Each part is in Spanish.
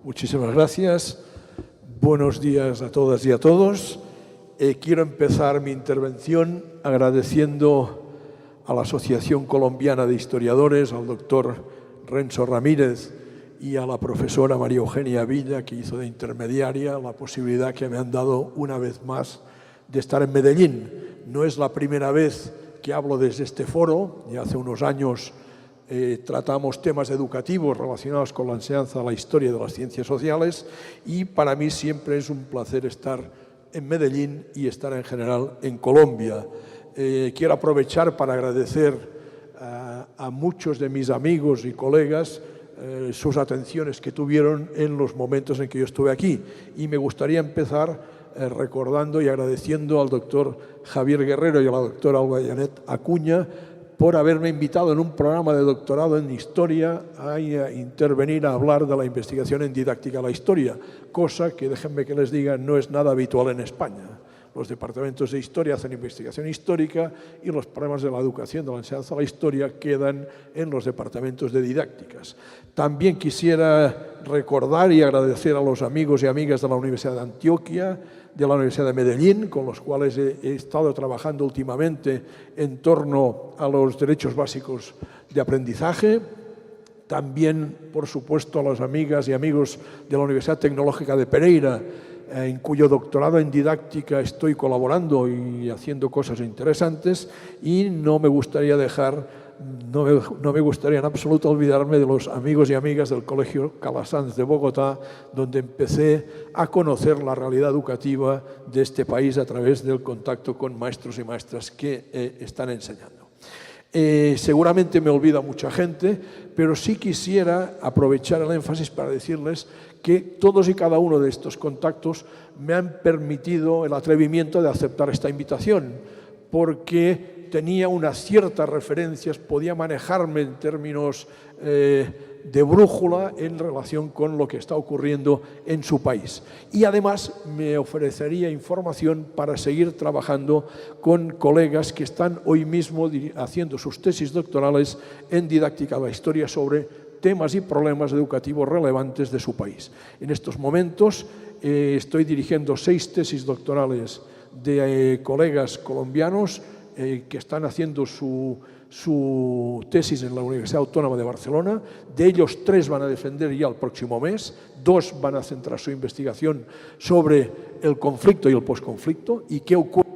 Muchísimas gracias. Buenos días a todas y a todos. Quiero empezar mi intervención agradeciendo a la Asociación Colombiana de Historiadores, al doctor Renzo Ramírez y a la profesora María Eugenia Villa, que hizo de intermediaria, la posibilidad que me han dado una vez más de estar en Medellín. No es la primera vez que hablo desde este foro, ya hace unos años tratamos temas educativos relacionados con la enseñanza de la historia de las ciencias sociales y para mí siempre es un placer estar en Medellín y estar en general en Colombia. Quiero aprovechar para agradecer a muchos de mis amigos y colegas sus atenciones que tuvieron en los momentos en que yo estuve aquí. Y me gustaría empezar recordando y agradeciendo al doctor Javier Guerrero y a la doctora Olga Janet Acuña por haberme invitado en un programa de doctorado en Historia a intervenir a hablar de la investigación en didáctica de la historia, cosa que, déjenme que les diga, no es nada habitual en España. Los departamentos de Historia hacen investigación histórica y los problemas de la educación, de la enseñanza de la historia, quedan en los departamentos de didácticas. También quisiera recordar y agradecer a los amigos y amigas de la Universidad de Antioquia, de la Universidad de Medellín, con los cuales he estado trabajando últimamente en torno a los derechos básicos de aprendizaje. También, por supuesto, a las amigas y amigos de la Universidad Tecnológica de Pereira, en cuyo doctorado en didáctica estoy colaborando y haciendo cosas interesantes, y no me gustaría en absoluto olvidarme de los amigos y amigas del Colegio Calasanz de Bogotá, donde empecé a conocer la realidad educativa de este país a través del contacto con maestros y maestras que están enseñando. Seguramente me olvida mucha gente, pero sí quisiera aprovechar el énfasis para decirles que todos y cada uno de estos contactos me han permitido el atrevimiento de aceptar esta invitación, porque tenía unas ciertas referencias, podía manejarme en términos de brújula en relación con lo que está ocurriendo en su país. Y además me ofrecería información para seguir trabajando con colegas que están hoy mismo haciendo sus tesis doctorales en didáctica de la historia sobre temas y problemas educativos relevantes de su país. En estos momentos estoy dirigiendo 6 tesis doctorales de colegas colombianos que están haciendo su tesis en la Universidad Autónoma de Barcelona. De ellos 3 van a defender ya el próximo mes, 2 van a centrar su investigación sobre el conflicto y el posconflicto y qué ocurre.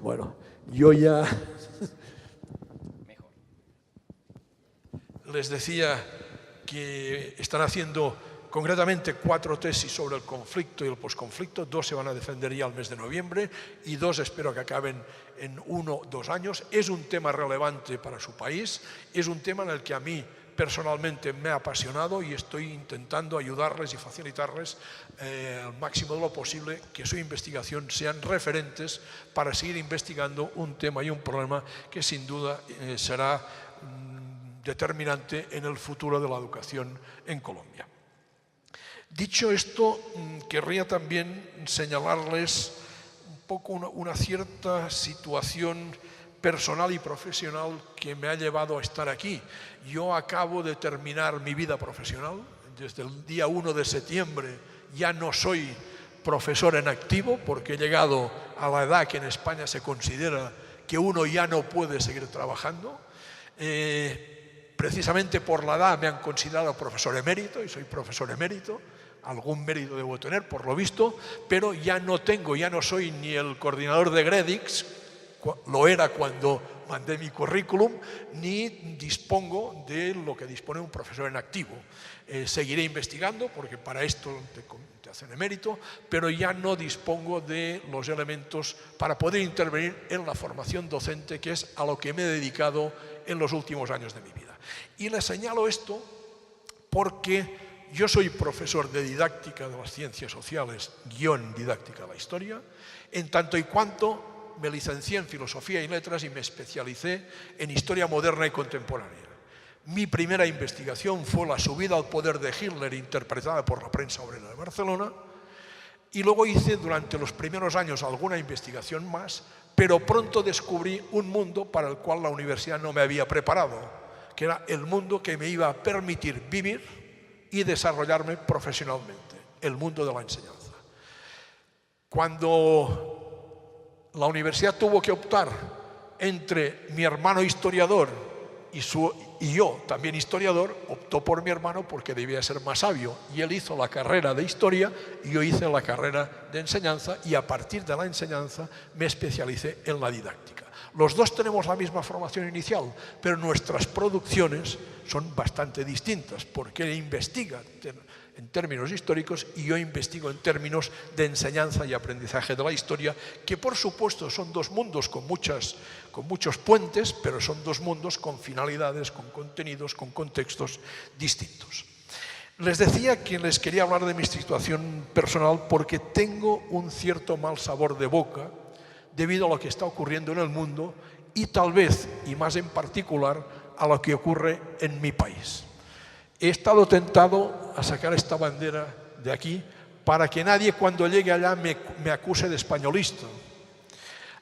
Bueno, yo ya les decía que están haciendo concretamente 4 tesis sobre el conflicto y el posconflicto. 2 se van a defender ya al mes de noviembre y 2 espero que acaben en 1 o 2 años. Es un tema relevante para su país, es un tema en el que a mí personalmente me ha apasionado y estoy intentando ayudarles y facilitarles al máximo de lo posible que su investigación sean referentes para seguir investigando un tema y un problema que sin duda será determinante en el futuro de la educación en Colombia. Dicho esto, querría también señalarles un poco una cierta situación personal y profesional que me ha llevado a estar aquí. Yo acabo de terminar mi vida profesional. Desde el día 1 de septiembre ya no soy profesor en activo porque he llegado a la edad que en España se considera que uno ya no puede seguir trabajando. Precisamente por la edad me han considerado profesor emérito y soy profesor emérito. Algún mérito debo tener, por lo visto, pero ya no soy ni el coordinador de GREDIX, lo era cuando mandé mi currículum, ni dispongo de lo que dispone un profesor en activo. Seguiré investigando, porque para esto te hacen emérito, pero ya no dispongo de los elementos para poder intervenir en la formación docente, que es a lo que me he dedicado en los últimos años de mi vida. Y les señalo esto porque yo soy profesor de didáctica de las ciencias sociales, didáctica de la historia, en tanto y cuanto me licencié en Filosofía y Letras y me especialicé en Historia Moderna y Contemporánea. Mi primera investigación fue la subida al poder de Hitler interpretada por la prensa obrera de Barcelona Y luego hice durante los primeros años alguna investigación más, pero pronto descubrí un mundo para el cual la universidad no me había preparado, que era el mundo que me iba a permitir vivir y desarrollarme profesionalmente, el mundo de la enseñanza. Cuando la universidad tuvo que optar entre mi hermano historiador y yo, también historiador, optó por mi hermano porque debía ser más sabio. Y él hizo la carrera de historia y yo hice la carrera de enseñanza, y a partir de la enseñanza me especialicé en la didáctica. Los dos tenemos la misma formación inicial, pero nuestras producciones son bastante distintas, porque él investiga en términos históricos y yo investigo en términos de enseñanza y aprendizaje de la historia, que por supuesto son dos mundos con muchos puentes, pero son dos mundos con finalidades, con contenidos, con contextos distintos. Les decía que les quería hablar de mi situación personal porque tengo un cierto mal sabor de boca debido a lo que está ocurriendo en el mundo y tal vez, y más en particular, a lo que ocurre en mi país. He estado tentado a sacar esta bandera de aquí para que nadie cuando llegue allá me acuse de españolista.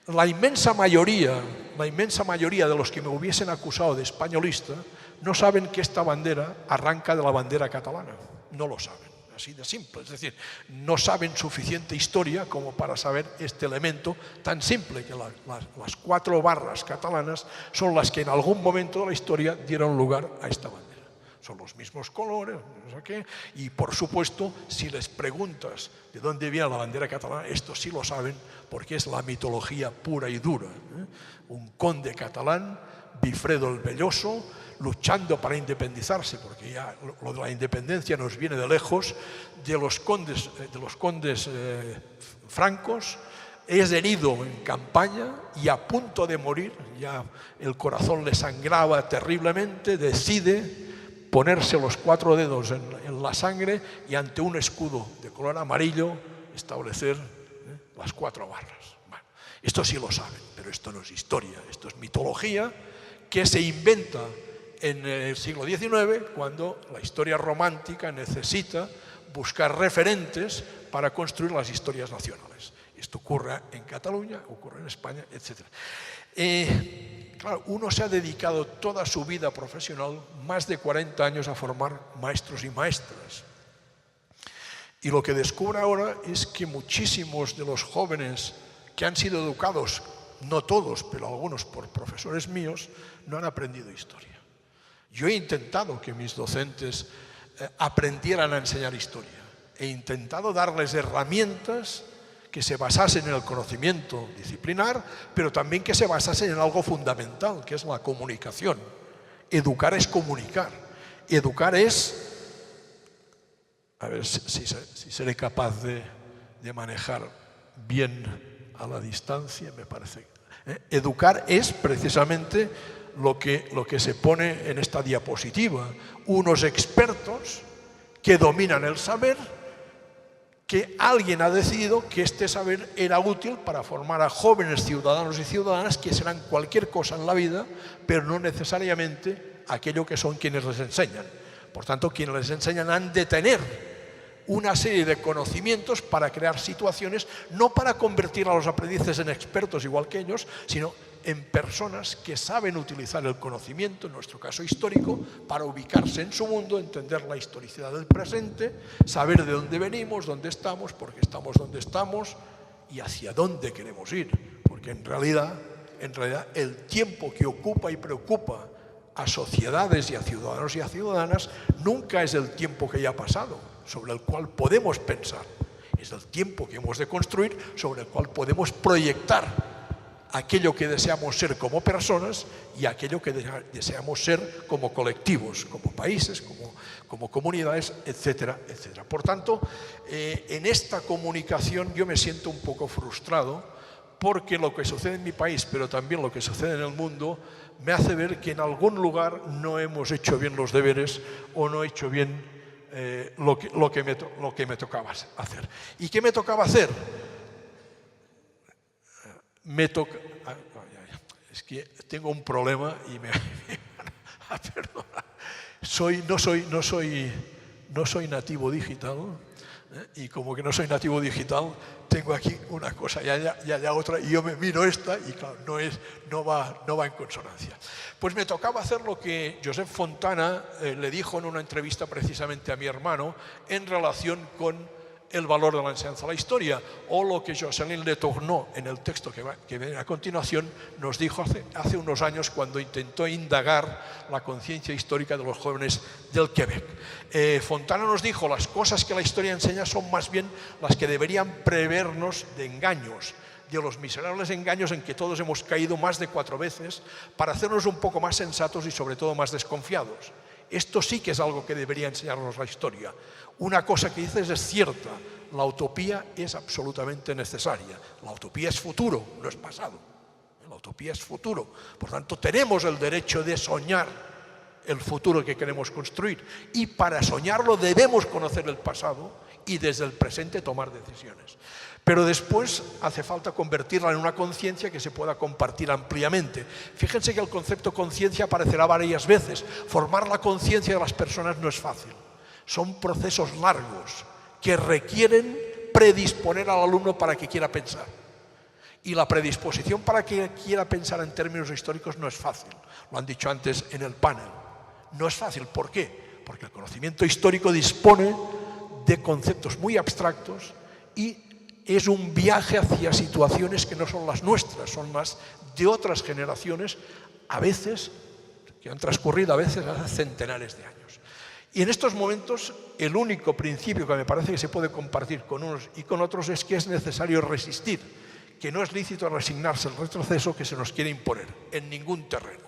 La inmensa mayoría de los que me hubiesen acusado de españolista no saben que esta bandera arranca de la bandera catalana. No lo saben, así de simple. Es decir, no saben suficiente historia como para saber este elemento tan simple, que las 4 barras catalanas son las que en algún momento de la historia dieron lugar a esta bandera. Son los mismos colores, no sé qué, y por supuesto, si les preguntas de dónde viene la bandera catalana, esto sí lo saben, porque es la mitología pura y dura. Un conde catalán, Bifredo el Velloso, luchando para independizarse, porque ya lo de la independencia nos viene de lejos, de los condes francos. Es herido en campaña y a punto de morir, ya el corazón le sangraba terriblemente, decide ponerse los 4 dedos en la sangre y ante un escudo de color amarillo establecer las 4 barras. Bueno, esto sí lo saben, pero esto no es historia, esto es mitología que se inventa en el siglo XIX, cuando la historia romántica necesita buscar referentes para construir las historias nacionales. Esto ocurre en Cataluña, ocurre en España, etc. Claro, uno se ha dedicado toda su vida profesional, más de 40 años, a formar maestros y maestras. Y lo que descubro ahora es que muchísimos de los jóvenes que han sido educados, no todos, pero algunos por profesores míos, no han aprendido historia. Yo he intentado que mis docentes aprendieran a enseñar historia. He intentado darles herramientas que se basasen en el conocimiento disciplinar, pero también que se basasen en algo fundamental, que es la comunicación. Educar es comunicar. Educar es... A ver si seré capaz de manejar bien a la distancia, me parece. Educar es precisamente lo que se pone en esta diapositiva. Unos expertos que dominan el saber, que alguien ha decidido que este saber era útil para formar a jóvenes ciudadanos y ciudadanas que serán cualquier cosa en la vida, pero no necesariamente aquello que son quienes les enseñan. Por tanto, quienes les enseñan han de tener una serie de conocimientos para crear situaciones, no para convertir a los aprendices en expertos igual que ellos, sino en personas que saben utilizar el conocimiento, en nuestro caso histórico, para ubicarse en su mundo, entender la historicidad del presente, saber de dónde venimos, dónde estamos, por qué estamos donde estamos y hacia dónde queremos ir. Porque en realidad el tiempo que ocupa y preocupa a sociedades y a ciudadanos y a ciudadanas nunca es el tiempo que ya ha pasado, sobre el cual podemos pensar. Es el tiempo que hemos de construir, sobre el cual podemos proyectar aquello que deseamos ser como personas y aquello que deseamos ser como colectivos, como países, como comunidades, etcétera, etcétera. Por tanto, en esta comunicación yo me siento un poco frustrado porque lo que sucede en mi país, pero también lo que sucede en el mundo, me hace ver que en algún lugar no hemos hecho bien los deberes o no he hecho bien lo que me tocaba hacer. ¿Y qué me tocaba hacer? Es que tengo un problema y me perdona. No soy nativo digital, Y como que no soy nativo digital, tengo aquí una cosa y allá otra, y yo me miro esta y claro, no va en consonancia. Pues me tocaba hacer lo que Josep Fontana le dijo en una entrevista precisamente a mi hermano en relación con el valor de la enseñanza de la historia, o lo que Jocelyn Le Tourneau, en el texto que viene a continuación, nos dijo hace unos años cuando intentó indagar la conciencia histórica de los jóvenes del Quebec. Fontana nos dijo, las cosas que la historia enseña son más bien las que deberían prevernos de engaños, de los miserables engaños en que todos hemos caído más de 4 veces para hacernos un poco más sensatos y sobre todo más desconfiados. Esto sí que es algo que debería enseñarnos la historia. Una cosa que dices es cierta, la utopía es absolutamente necesaria. La utopía es futuro, no es pasado. La utopía es futuro. Por tanto, tenemos el derecho de soñar el futuro que queremos construir. Y para soñarlo debemos conocer el pasado y desde el presente tomar decisiones. Pero después hace falta convertirla en una conciencia que se pueda compartir ampliamente. Fíjense que el concepto conciencia aparecerá varias veces. Formar la conciencia de las personas no es fácil. Son procesos largos que requieren predisponer al alumno para que quiera pensar. Y la predisposición para que quiera pensar en términos históricos no es fácil. Lo han dicho antes en el panel. No es fácil. ¿Por qué? Porque el conocimiento histórico dispone de conceptos muy abstractos y es un viaje hacia situaciones que no son las nuestras, son más de otras generaciones, a veces, que han transcurrido a veces hace centenares de años. Y en estos momentos, el único principio que me parece que se puede compartir con unos y con otros es que es necesario resistir, que no es lícito resignarse al retroceso que se nos quiere imponer en ningún terreno.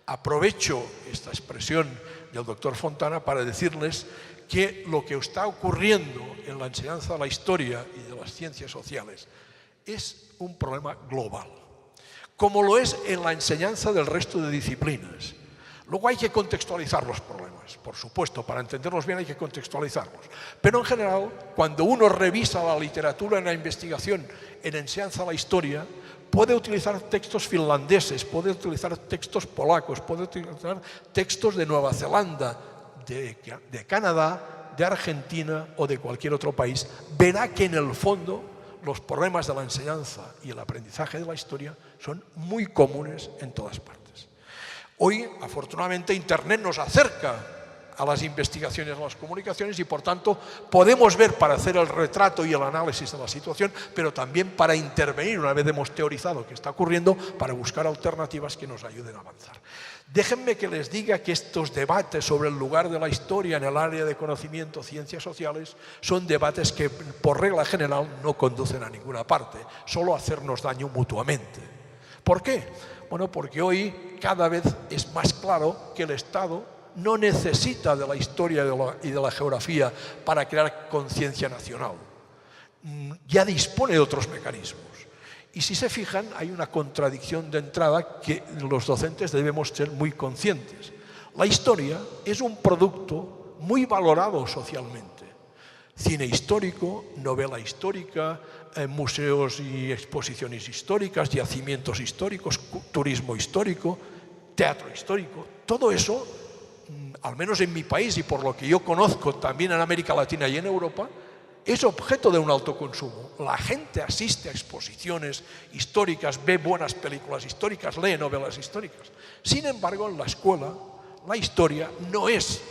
Aprovecho esta expresión del doctor Fontana para decirles que lo que está ocurriendo en la enseñanza de la historia y de las ciencias sociales es un problema global, como lo es en la enseñanza del resto de disciplinas. Luego hay que contextualizar los problemas, por supuesto, para entenderlos bien hay que contextualizarlos. Pero en general, cuando uno revisa la literatura en la investigación en enseñanza de la historia, puede utilizar textos finlandeses, puede utilizar textos polacos, puede utilizar textos de Nueva Zelanda, de Canadá, de Argentina o de cualquier otro país. Verá que en el fondo los problemas de la enseñanza y el aprendizaje de la historia son muy comunes en todas partes. Hoy, afortunadamente, Internet nos acerca a las investigaciones, a las comunicaciones y, por tanto, podemos ver para hacer el retrato y el análisis de la situación, pero también para intervenir, una vez hemos teorizado qué está ocurriendo, para buscar alternativas que nos ayuden a avanzar. Déjenme que les diga que estos debates sobre el lugar de la historia en el área de conocimiento, ciencias sociales, son debates que, por regla general, no conducen a ninguna parte, solo a hacernos daño mutuamente. ¿Por qué? Bueno, porque hoy cada vez es más claro que el Estado no necesita de la historia y de la geografía para crear conciencia nacional. Ya dispone de otros mecanismos. Y si se fijan, hay una contradicción de entrada que los docentes debemos ser muy conscientes. La historia es un producto muy valorado socialmente. Cine histórico, novela histórica, museos y exposiciones históricas, yacimientos históricos, turismo histórico, teatro histórico, todo eso, al menos en mi país y por lo que yo conozco también en América Latina y en Europa, es objeto de un alto consumo. La gente asiste a exposiciones históricas, ve buenas películas históricas, lee novelas históricas. Sin embargo, en la escuela, la historia no es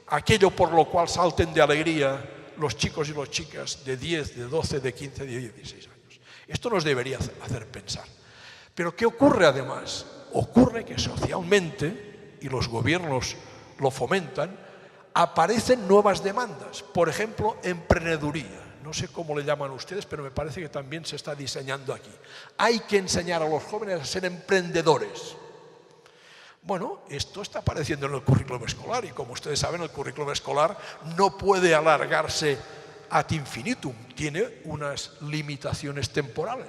aquello por lo cual salten de alegría los chicos y las chicas de 10, de 12, de 15, de 16 años. Esto nos debería hacer pensar. Pero ¿qué ocurre además? Ocurre que socialmente, y los gobiernos lo fomentan, aparecen nuevas demandas. Por ejemplo, emprendeduría. No sé cómo le llaman ustedes, pero me parece que también se está diseñando aquí. Hay que enseñar a los jóvenes a ser emprendedores. Bueno, esto está apareciendo en el currículum escolar y como ustedes saben, el currículum escolar no puede alargarse ad infinitum, tiene unas limitaciones temporales.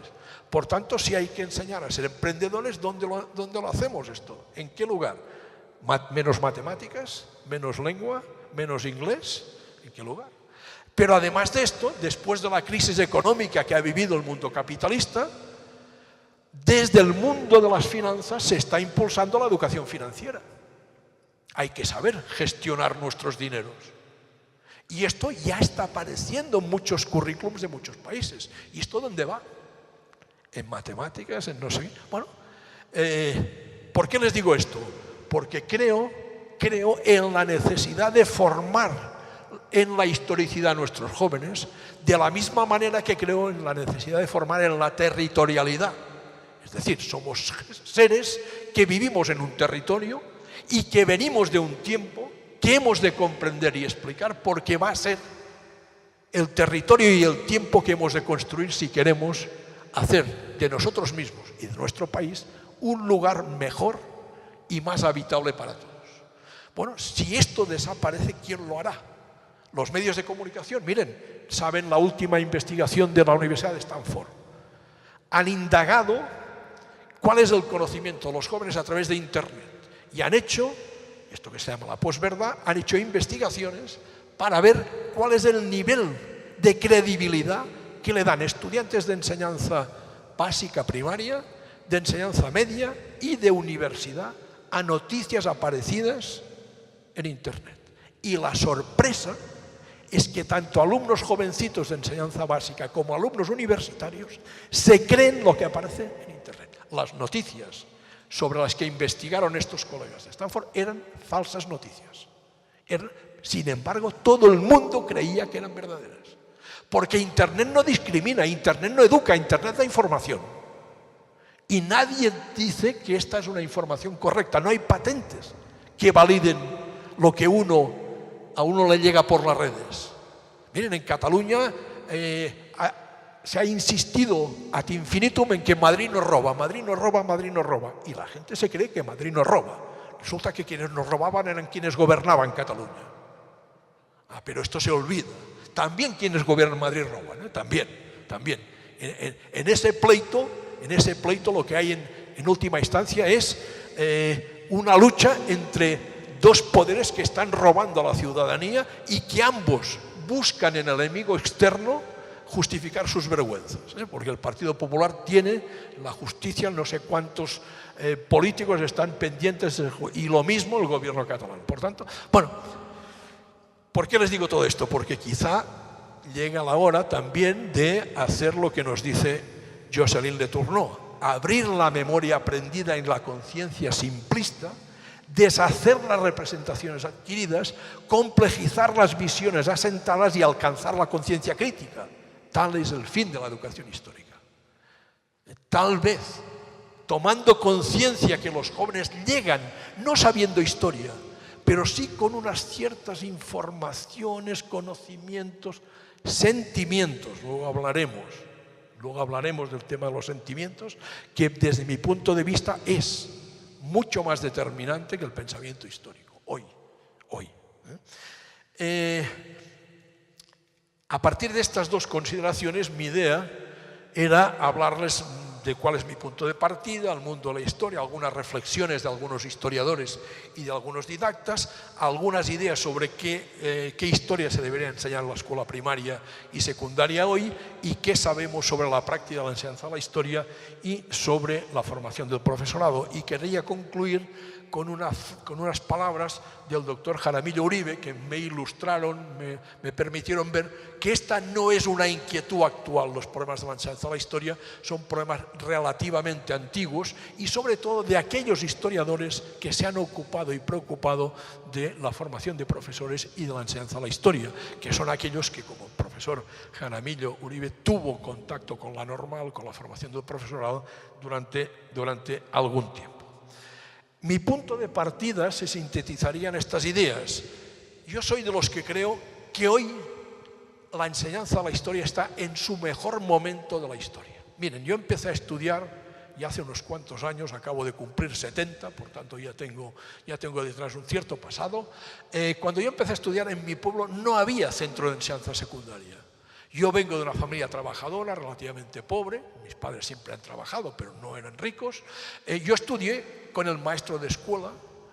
Por tanto, si hay que enseñar a ser emprendedores, ¿dónde lo hacemos esto? ¿En qué lugar? ¿Menos matemáticas? ¿Menos lengua? ¿Menos inglés? ¿En qué lugar? Pero además de esto, después de la crisis económica que ha vivido el mundo capitalista, desde el mundo de las finanzas se está impulsando la educación financiera. Hay que saber gestionar nuestros dineros. Y esto ya está apareciendo en muchos currículums de muchos países. ¿Y esto dónde va? En matemáticas, en no sé qué. Bueno, ¿por qué les digo esto? Porque creo en la necesidad de formar en la historicidad a nuestros jóvenes, de la misma manera que creo en la necesidad de formar en la territorialidad. Es decir, somos seres que vivimos en un territorio y que venimos de un tiempo que hemos de comprender y explicar, porque va a ser el territorio y el tiempo que hemos de construir si queremos hacer de nosotros mismos y de nuestro país un lugar mejor y más habitable para todos. Bueno, si esto desaparece, ¿quién lo hará? Los medios de comunicación, miren, saben la última investigación de la Universidad de Stanford. Han indagado cuál es el conocimiento de los jóvenes a través de Internet y han hecho, esto que se llama la posverdad, han hecho investigaciones para ver cuál es el nivel de credibilidad que le dan estudiantes de enseñanza básica primaria, de enseñanza media y de universidad a noticias aparecidas en Internet. Y la sorpresa es que tanto alumnos jovencitos de enseñanza básica como alumnos universitarios se creen lo que aparece en Internet. Las noticias sobre las que investigaron estos colegas de Stanford eran falsas noticias. Sin embargo, todo el mundo creía que eran verdaderas. Porque Internet no discrimina, Internet no educa, Internet da información. Y nadie dice que esta es una información correcta. No hay patentes que validen lo que a uno le llega por las redes. Miren, en Cataluña se ha insistido ad infinitum en que Madrid nos roba, Madrid nos roba, Madrid nos roba. Y la gente se cree que Madrid nos roba. Resulta que quienes nos robaban eran quienes gobernaban Cataluña. Pero esto se olvida. También quienes gobiernan Madrid roban, también. En ese pleito lo que hay en última instancia es una lucha entre dos poderes que están robando a la ciudadanía y que ambos buscan en el enemigo externo justificar sus vergüenzas, porque el Partido Popular tiene la justicia, no sé cuántos políticos están pendientes y lo mismo el gobierno catalán. Por tanto, bueno, ¿por qué les digo todo esto? Porque quizá llega la hora también de hacer lo que nos dice Joscelyn Le Tourneau, abrir la memoria aprendida en la conciencia simplista, deshacer las representaciones adquiridas, complejizar las visiones asentadas y alcanzar la conciencia crítica. Tal es el fin de la educación histórica. Tal vez, tomando conciencia que los jóvenes llegan no sabiendo historia, pero sí con unas ciertas informaciones, conocimientos, sentimientos, luego hablaremos del tema de los sentimientos, que desde mi punto de vista es mucho más determinante que el pensamiento histórico, hoy. A partir de estas dos consideraciones, mi idea era hablarles de cuál es mi punto de partida, al mundo de la historia, algunas reflexiones de algunos historiadores y de algunos didactas, algunas ideas sobre qué historia se debería enseñar en la escuela primaria y secundaria hoy y qué sabemos sobre la práctica de la enseñanza de la historia y sobre la formación del profesorado. Y quería concluir con unas palabras del doctor Jaramillo Uribe que me ilustraron, me permitieron ver que esta no es una inquietud actual. Los problemas de la enseñanza de la historia son problemas relativamente antiguos y sobre todo de aquellos historiadores que se han ocupado y preocupado de la formación de profesores y de la enseñanza de la historia, que son aquellos que, como el profesor Jaramillo Uribe, tuvo contacto con la normal, con la formación del profesorado durante algún tiempo. Mi punto de partida se sintetizaría en estas ideas. Yo soy de los que creo que hoy la enseñanza de la historia está en su mejor momento de la historia. Miren, yo empecé a estudiar ya hace unos cuantos años, acabo de cumplir 70, por tanto ya tengo detrás un cierto pasado. Cuando yo empecé a estudiar en mi pueblo no había centro de enseñanza secundaria. Yo vengo de una familia trabajadora, relativamente pobre, mis padres siempre han trabajado, pero no eran ricos. Yo estudié con el maestro de escuela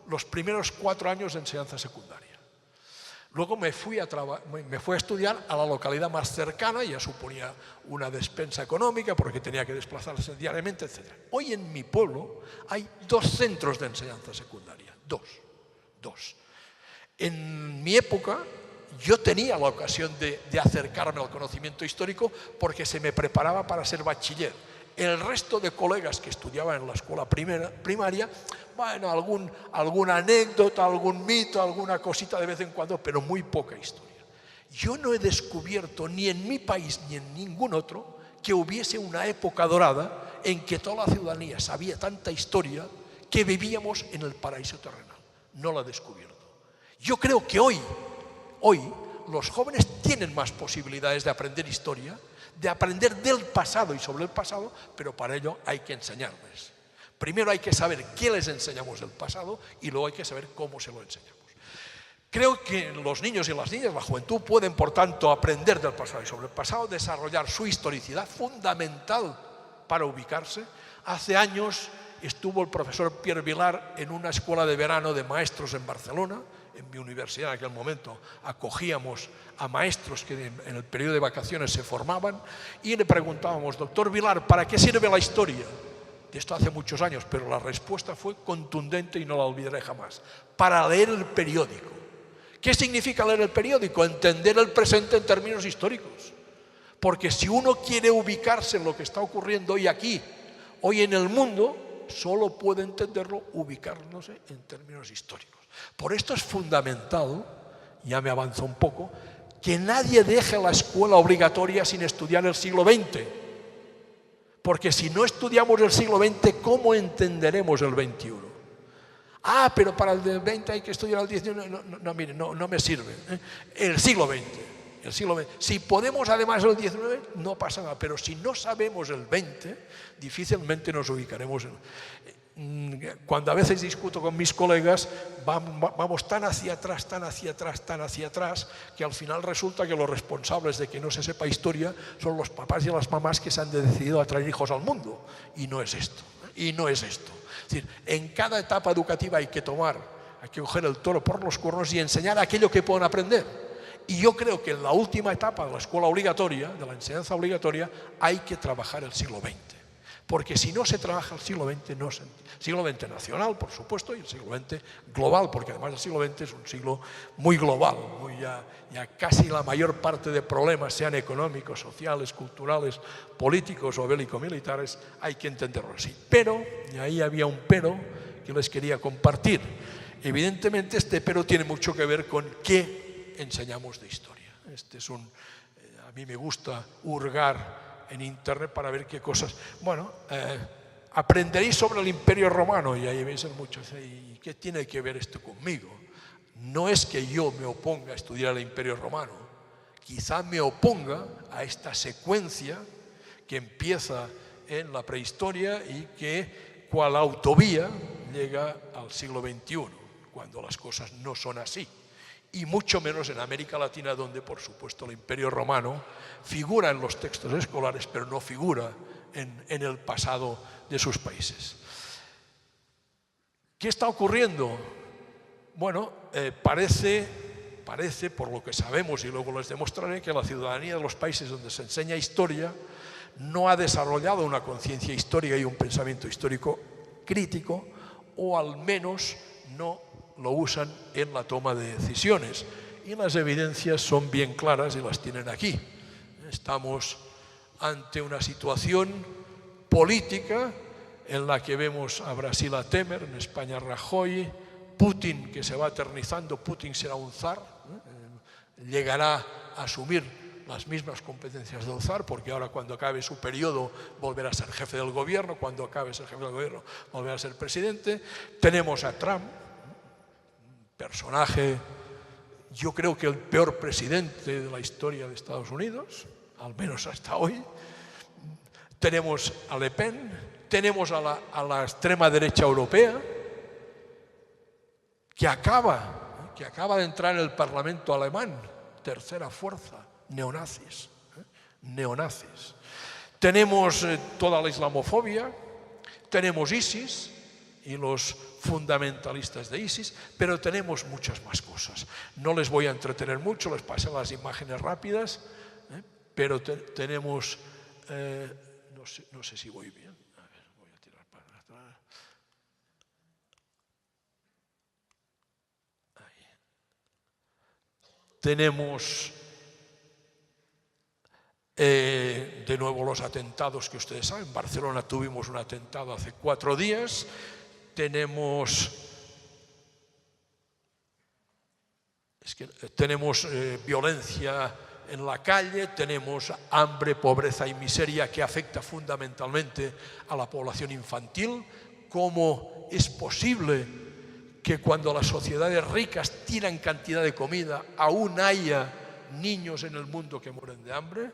los primeros 4 años de enseñanza secundaria. Luego me fui a estudiar a la localidad más cercana, ya suponía una despensa económica porque tenía que desplazarse diariamente, etc. Hoy en mi pueblo hay 2 centros de enseñanza secundaria, dos. En mi época yo tenía la ocasión de acercarme al conocimiento histórico porque se me preparaba para ser bachiller. El resto de colegas que estudiaban en la escuela primaria, bueno, alguna anécdota, algún mito, alguna cosita de vez en cuando, pero muy poca historia. Yo no he descubierto ni en mi país ni en ningún otro que hubiese una época dorada en que toda la ciudadanía sabía tanta historia que vivíamos en el paraíso terrenal. No la he descubierto. Yo creo que hoy los jóvenes tienen más posibilidades de aprender historia, de aprender del pasado y sobre el pasado, pero para ello hay que enseñarles. Primero hay que saber qué les enseñamos del pasado y luego hay que saber cómo se lo enseñamos. Creo que los niños y las niñas, la juventud, pueden, por tanto, aprender del pasado y sobre el pasado, desarrollar su historicidad, fundamental para ubicarse. Hace años estuvo el profesor Pierre Vilar en una escuela de verano de maestros en Barcelona. En mi universidad en aquel momento acogíamos a maestros que en el periodo de vacaciones se formaban y le preguntábamos, doctor Vilar, ¿para qué sirve la historia? De esto hace muchos años, pero la respuesta fue contundente y no la olvidaré jamás. Para leer el periódico. ¿Qué significa leer el periódico? Entender el presente en términos históricos. Porque si uno quiere ubicarse en lo que está ocurriendo hoy aquí, hoy en el mundo, solo puede entenderlo ubicándose en términos históricos. Por esto es fundamental, ya me avanzo un poco, que nadie deje la escuela obligatoria sin estudiar el siglo XX. Porque si no estudiamos el siglo XX, ¿cómo entenderemos el XXI? Ah, pero para el del 20 hay que estudiar el 19. No, mire, no me sirve. El siglo XX. El siglo XX. Si podemos además el 19, no pasa nada. Pero si no sabemos el 20, difícilmente nos ubicaremos cuando a veces discuto con mis colegas, vamos tan hacia atrás, que al final resulta que los responsables de que no se sepa historia son los papás y las mamás que se han decidido a traer hijos al mundo. Y no es esto. Es decir, en cada etapa educativa hay que coger el toro por los cuernos y enseñar aquello que pueden aprender. Y yo creo que en la última etapa de la escuela obligatoria, de la enseñanza obligatoria, hay que trabajar el siglo XX. Porque si no se trabaja el siglo XX, siglo XX nacional, por supuesto, y el siglo XX global, porque además el siglo XX es un siglo muy global, ya casi la mayor parte de problemas, sean económicos, sociales, culturales, políticos o bélico-militares, hay que entenderlo así. Pero, y ahí había un pero que les quería compartir, evidentemente este pero tiene mucho que ver con qué enseñamos de historia. A mí me gusta hurgar en internet para ver qué cosas. Bueno, aprenderéis sobre el Imperio Romano y ahí veis muchos. ¿Y qué tiene que ver esto conmigo? No es que yo me oponga a estudiar el Imperio Romano, quizá me oponga a esta secuencia que empieza en la prehistoria y que, cual autovía, llega al siglo XXI, cuando las cosas no son así. Y mucho menos en América Latina, donde, por supuesto, el Imperio Romano figura en los textos escolares, pero no figura en el pasado de sus países. ¿Qué está ocurriendo? Bueno, parece, por lo que sabemos, y luego les demostraré, que la ciudadanía de los países donde se enseña historia no ha desarrollado una conciencia histórica y un pensamiento histórico crítico, o al menos no lo usan en la toma de decisiones. Y las evidencias son bien claras y las tienen aquí. Estamos ante una situación política en la que vemos a Brasil a Temer, en España a Rajoy, Putin que se va eternizando, Putin será un zar, llegará a asumir las mismas competencias del zar, porque ahora cuando acabe su periodo volverá a ser jefe del gobierno, cuando acabe ser jefe del gobierno volverá a ser presidente. Tenemos a Trump, personaje, yo creo que el peor presidente de la historia de Estados Unidos, al menos hasta hoy. Tenemos a Le Pen, tenemos a la extrema derecha europea, que acaba de entrar en el Parlamento alemán, tercera fuerza, neonazis. Tenemos toda la islamofobia, tenemos ISIS y los fundamentalistas de ISIS, pero tenemos muchas más cosas. No les voy a entretener mucho, les pasé las imágenes rápidas, pero tenemos, no sé si voy bien, a ver, voy a tirar para atrás. Ahí. Tenemos de nuevo los atentados que ustedes saben. En Barcelona tuvimos un atentado hace 4 días. Tenemos violencia en la calle, tenemos hambre, pobreza y miseria que afecta fundamentalmente a la población infantil. ¿Cómo es posible que cuando las sociedades ricas tiran cantidad de comida, aún haya niños en el mundo que mueren de hambre?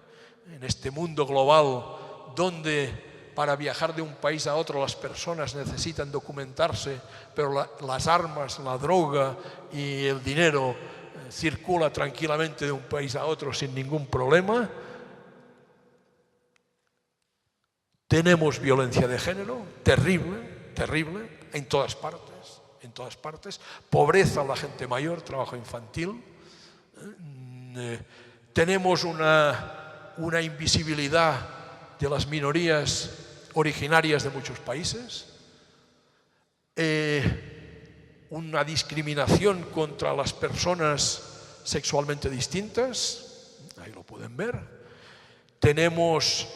En este mundo global donde para viajar de un país a otro las personas necesitan documentarse, pero las armas, la droga y el dinero circula tranquilamente de un país a otro sin ningún problema. Tenemos violencia de género, terrible, terrible, en todas partes. Pobreza a la gente mayor, trabajo infantil. Tenemos una invisibilidad de las minorías originarias de muchos países. Una discriminación contra las personas sexualmente distintas, ahí lo pueden ver. Tenemos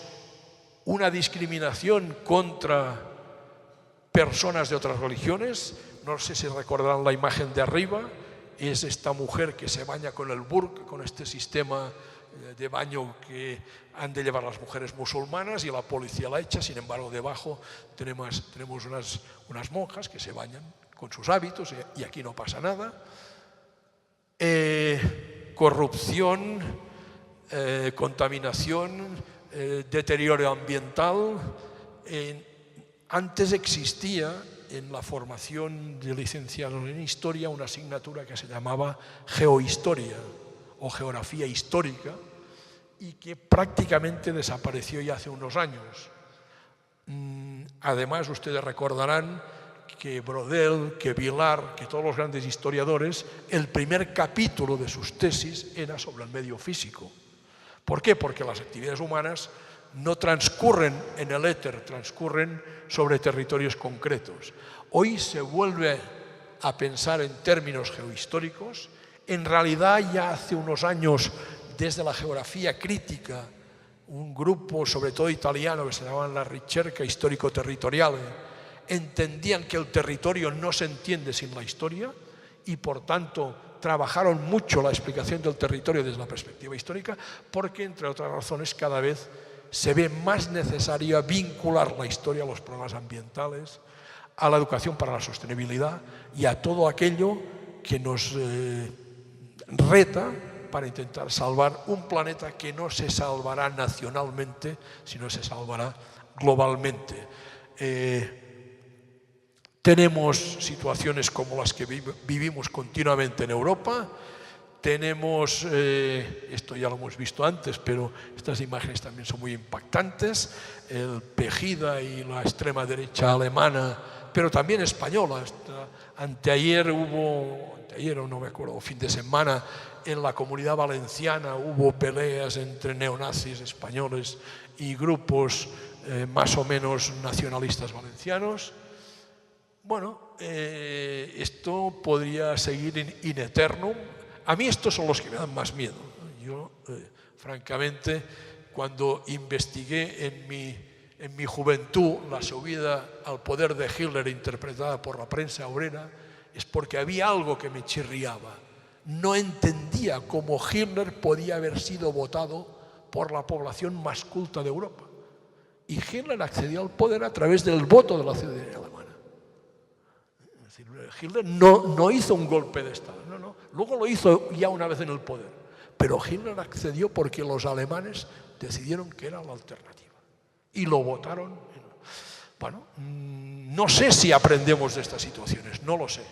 una discriminación contra personas de otras religiones. No sé si recordarán la imagen de arriba, es esta mujer que se baña con el burka, con este sistema de baño que han de llevar las mujeres musulmanas, y la policía la echa. Sin embargo, debajo tenemos unas monjas que se bañan con sus hábitos y aquí no pasa nada. Corrupción, contaminación, deterioro ambiental. Antes existía en la formación de licenciado en Historia una asignatura que se llamaba Geohistoria o Geografía Histórica, y que prácticamente desapareció ya hace unos años. Además, ustedes recordarán que Brodel, que Vilar, que todos los grandes historiadores, el primer capítulo de sus tesis era sobre el medio físico. ¿Por qué? Porque las actividades humanas no transcurren en el éter, transcurren sobre territorios concretos. Hoy se vuelve a pensar en términos geohistóricos. En realidad, ya hace unos años, desde la geografía crítica, un grupo, sobre todo italiano, que se llamaban la Ricerca Histórico-Territoriale, entendían que el territorio no se entiende sin la historia y, por tanto, trabajaron mucho la explicación del territorio desde la perspectiva histórica, porque, entre otras razones, cada vez se ve más necesario vincular la historia a los problemas ambientales, a la educación para la sostenibilidad y a todo aquello que nos reta para intentar salvar un planeta que no se salvará nacionalmente, sino se salvará globalmente. Tenemos situaciones como las que vivimos continuamente en Europa. Tenemos, esto ya lo hemos visto antes, pero estas imágenes también son muy impactantes, el Pegida y la extrema derecha alemana, pero también española. Anteayer o no me acuerdo, fin de semana, en la Comunidad Valenciana hubo peleas entre neonazis españoles y grupos más o menos nacionalistas valencianos. Bueno, esto podría seguir in eternum. A mí estos son los que me dan más miedo. Yo, francamente, cuando investigué en mi juventud la subida al poder de Hitler interpretada por la prensa obrera, es porque había algo que me chirriaba. No entendía cómo Hitler podía haber sido votado por la población más culta de Europa. Y Hitler accedió al poder a través del voto de la ciudadanía alemana. Es decir, Hitler no hizo un golpe de Estado, no. Luego lo hizo ya una vez en el poder. Pero Hitler accedió porque los alemanes decidieron que era la alternativa. Y lo votaron. Bueno, no sé si aprendemos de estas situaciones, no lo sé.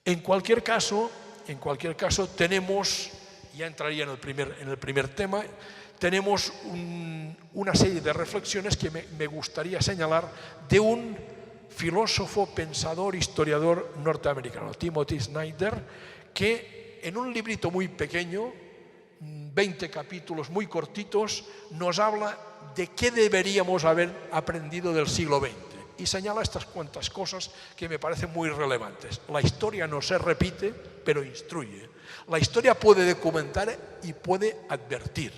En cualquier caso tenemos, ya entraría en el primer tema, tenemos una serie de reflexiones que me gustaría señalar de un filósofo, pensador, historiador norteamericano, Timothy Snyder, que en un librito muy pequeño, 20 capítulos muy cortitos, nos habla de qué deberíamos haber aprendido del siglo XX. y señala estas cuantas cosas que me parecen muy relevantes. La historia no se repite, pero instruye. La historia puede documentar y puede advertir.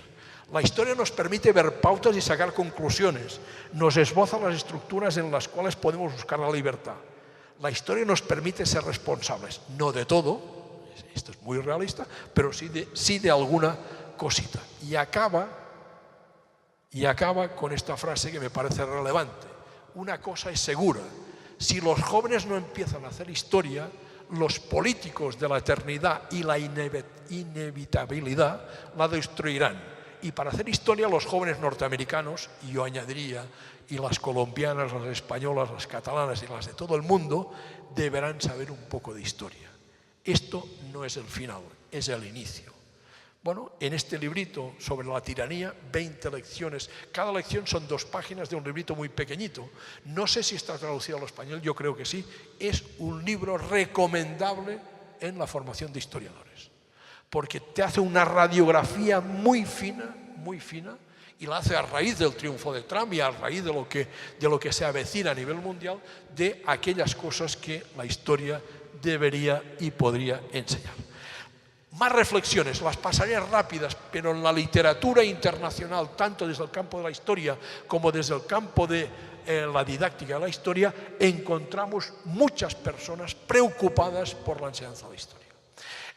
La historia nos permite ver pautas y sacar conclusiones. Nos esboza las estructuras en las cuales podemos buscar la libertad. La historia nos permite ser responsables, no de todo, esto es muy realista, pero sí de alguna cosita. Y acaba con esta frase que me parece relevante. Una cosa es segura: si los jóvenes no empiezan a hacer historia, los políticos de la eternidad y la inevitabilidad la destruirán. Y para hacer historia, los jóvenes norteamericanos, y yo añadiría, y las colombianas, las españolas, las catalanas y las de todo el mundo, deberán saber un poco de historia. Esto no es el final, es el inicio. Bueno, en este librito sobre la tiranía, 20 lecciones. Cada lección son 2 páginas de un librito muy pequeñito. No sé si está traducido al español, yo creo que sí. Es un libro recomendable en la formación de historiadores, porque te hace una radiografía muy fina, y la hace a raíz del triunfo de Trump y a raíz de lo que se avecina a nivel mundial, de aquellas cosas que la historia debería y podría enseñar. Más reflexiones, las pasaré rápidas, pero en la literatura internacional, tanto desde el campo de la historia como desde el campo de la didáctica de la historia, encontramos muchas personas preocupadas por la enseñanza de la historia.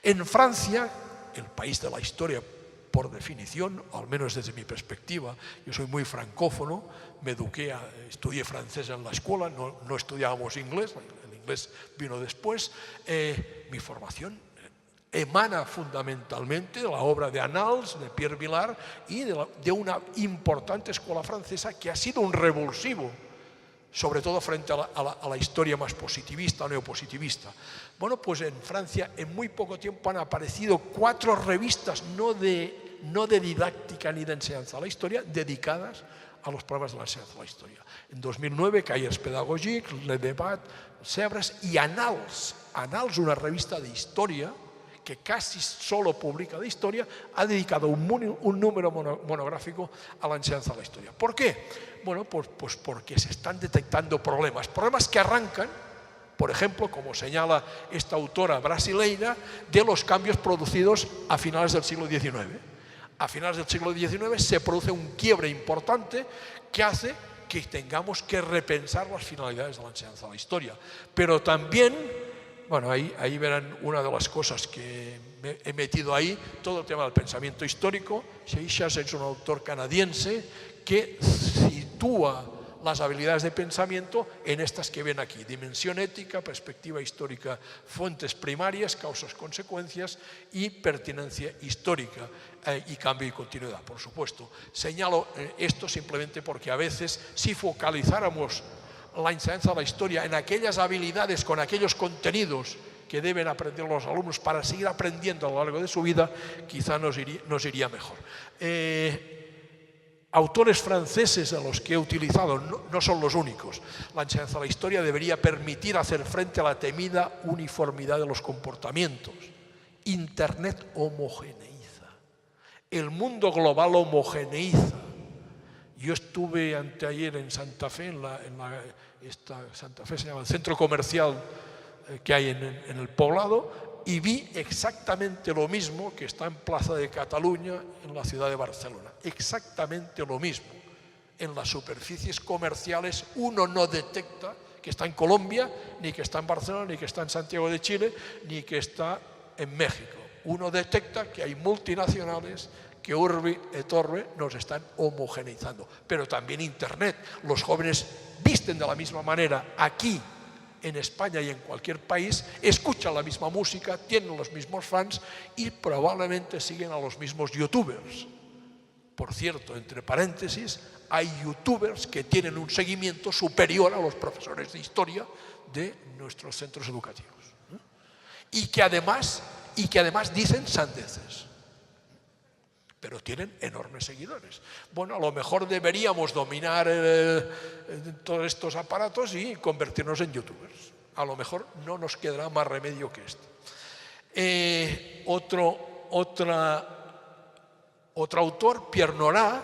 En Francia, el país de la historia por definición, al menos desde mi perspectiva, yo soy muy francófono, me eduqué, estudié francés en la escuela, no estudiábamos inglés, el inglés vino después. Mi formación emana fundamentalmente de la obra de Annales, de Pierre Vilar, y de una importante escuela francesa que ha sido un revulsivo, sobre todo frente a la historia más positivista o neopositivista. Bueno, pues en Francia en muy poco tiempo han aparecido 4 revistas, no de didáctica ni de enseñanza a la historia, dedicadas a los problemas de la enseñanza a la historia. En 2009, Cahiers Pédagogiques, Le Débat, Sèvres y Annales, una revista de historia que casi solo publica de historia, ha dedicado un número monográfico a la enseñanza de la historia. ¿Por qué? Bueno, pues porque se están detectando problemas que arrancan, por ejemplo, como señala esta autora brasileña, de los cambios producidos a finales del siglo XIX. A finales del siglo XIX se produce un quiebre importante que hace que tengamos que repensar las finalidades de la enseñanza de la historia. Pero también, bueno, ahí verán una de las cosas que he metido ahí, todo el tema del pensamiento histórico. Seixas es un autor canadiense que sitúa las habilidades de pensamiento en estas que ven aquí: dimensión ética, perspectiva histórica, fuentes primarias, causas, consecuencias y pertinencia histórica, y cambio y continuidad, por supuesto. Señalo esto simplemente porque a veces, si focalizáramos la enseñanza de la historia en aquellas habilidades, con aquellos contenidos que deben aprender los alumnos para seguir aprendiendo a lo largo de su vida, quizá nos iría mejor. Autores franceses a los que he utilizado no son los únicos. La enseñanza de la historia debería permitir hacer frente a la temida uniformidad de los comportamientos. Internet homogeneiza. El mundo global homogeneiza. Yo estuve anteayer en Santa Fe, Santa Fe se llama el centro comercial que hay en el poblado, y vi exactamente lo mismo que está en Plaza de Cataluña, en la ciudad de Barcelona. Exactamente lo mismo. En las superficies comerciales uno no detecta que está en Colombia, ni que está en Barcelona, ni que está en Santiago de Chile, ni que está en México. Uno detecta que hay multinacionales que urbi et orbi nos están homogeneizando. Pero también Internet. Los jóvenes visten de la misma manera aquí, en España y en cualquier país, escuchan la misma música, tienen los mismos fans y probablemente siguen a los mismos youtubers. Por cierto, entre paréntesis, hay youtubers que tienen un seguimiento superior a los profesores de historia de nuestros centros educativos, ¿no? Y que además dicen sandeces, pero tienen enormes seguidores. Bueno, a lo mejor deberíamos dominar todos estos aparatos y convertirnos en youtubers. A lo mejor no nos quedará más remedio que esto. Otro autor, Pierre Nora,